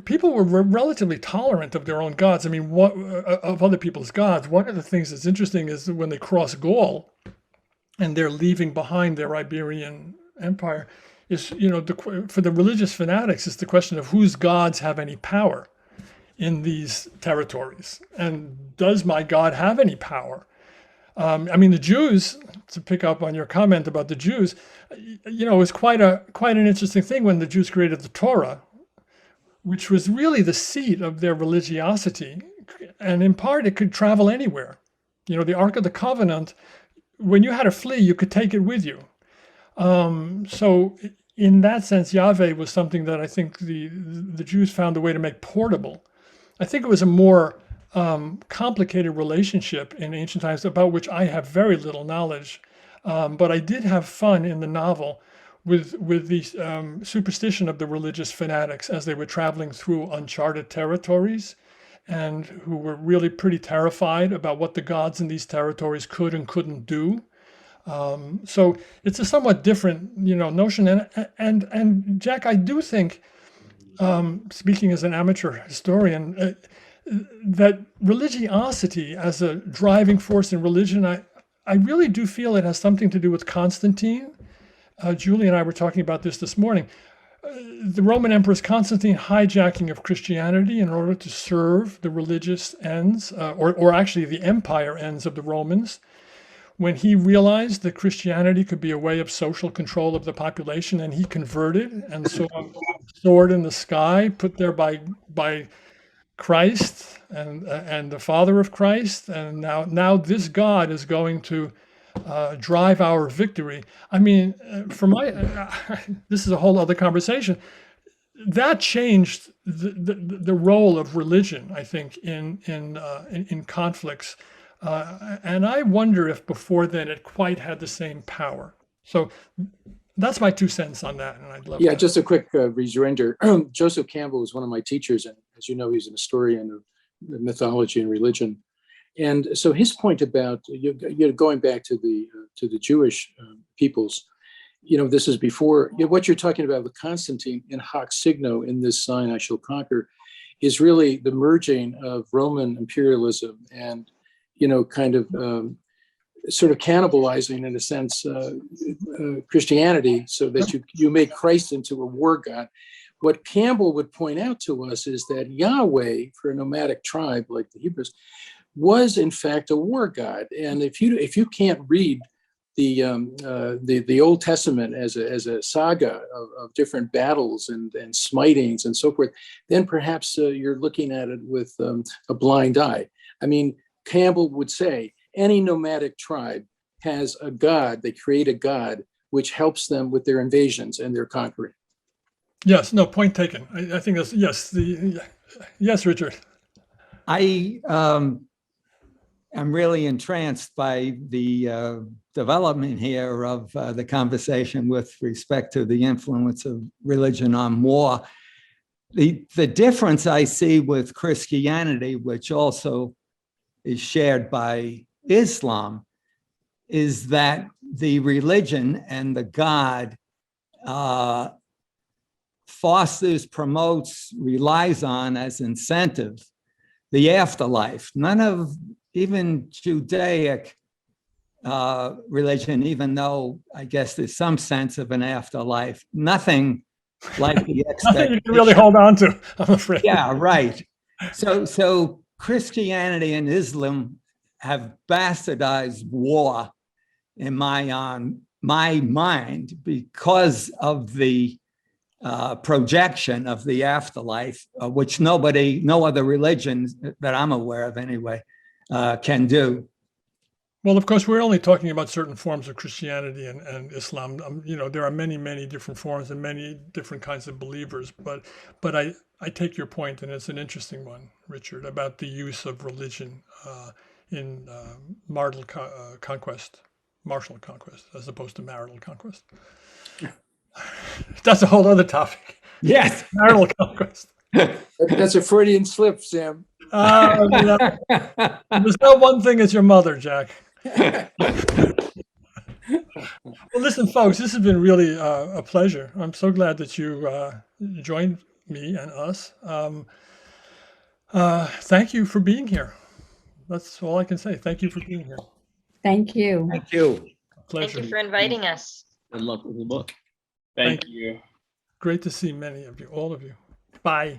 people were relatively tolerant of their own gods. I mean, of other people's gods. One of the things that's interesting is that when they cross Gaul and they're leaving behind their Iberian Empire, is for the religious fanatics, it's the question of whose gods have any power in these territories, and does my God have any power? I mean, the Jews, to pick up on your comment about the Jews, it was quite an interesting thing when the Jews created the Torah, which was really the seat of their religiosity. And in part, it could travel anywhere. The Ark of the Covenant, when you had to flee, you could take it with you. So in that sense, Yahweh was something that I think the Jews found a way to make portable. I think it was a more complicated relationship in ancient times about which I have very little knowledge. But I did have fun in the novel with the superstition of the religious fanatics as they were traveling through uncharted territories, and who were really pretty terrified about what the gods in these territories could and couldn't do. So it's a somewhat different, notion. And Jack, I do think, speaking as an amateur historian, that religiosity as a driving force in religion, I really do feel it has something to do with Constantine. Julie and I were talking about this morning. The Roman Emperor's Constantine hijacking of Christianity in order to serve the religious ends, or actually the empire ends of the Romans. When he realized that Christianity could be a way of social control of the population, and he converted and saw a sword in the sky put there by Christ and the Father of Christ, and now this God is going to drive our victory. I mean, this is a whole other conversation. That changed the role of religion, I think, in conflicts, and I wonder if before then it quite had the same power. So that's my 2 cents on that, and I'd love. Yeah, just a quick rejoinder. Joseph Campbell was one of my teachers, and as you know, he's an historian of mythology and religion. And so his point about going back to the Jewish peoples, this is before what you're talking about with Constantine in hoc signo, in this sign I shall conquer, is really the merging of Roman imperialism and kind of sort of cannibalizing, in a sense, Christianity, so that you make Christ into a war god. What Campbell would point out to us is that Yahweh, for a nomadic tribe like the Hebrews, was in fact a war god. And if you can't read the Old Testament as a saga of different battles and smitings and so forth, then perhaps you're looking at it with a blind eye. I mean, Campbell would say any nomadic tribe has a god. They create a god which helps them with their invasions and their conquering. Yes, no, point taken. I think that's, yes. Yes, Richard. I am really entranced by the development here of the conversation with respect to the influence of religion on war. The difference I see with Christianity, which also is shared by Islam, is that the religion and the God fosters, promotes, relies on as incentive the afterlife. None of even Judaic religion, even though I guess there's some sense of an afterlife, nothing like the expectation. You can really hold on to, I'm afraid. Yeah, right. So Christianity and Islam have bastardized war in my mind because of the projection of the afterlife, which no other religion that I'm aware of anyway, can do. Well, of course, we're only talking about certain forms of Christianity and Islam. There are many, many different forms and many different kinds of believers. But I take your point, and it's an interesting one, Richard, about the use of religion in martial conquest, as opposed to marital conquest. That's a whole other topic. Yes. Marital conquest. That's a Freudian slip, Sam. There's no one thing as your mother, Jack. Well, listen, folks, this has been really a pleasure. I'm so glad that you joined me and us. Thank you for being here. That's all I can say. Thank you for being here. Thank you. Thank you. Pleasure. Thank you for inviting us. Good luck with the book. Thank Thank you. Great to see many of you, all of you. Bye.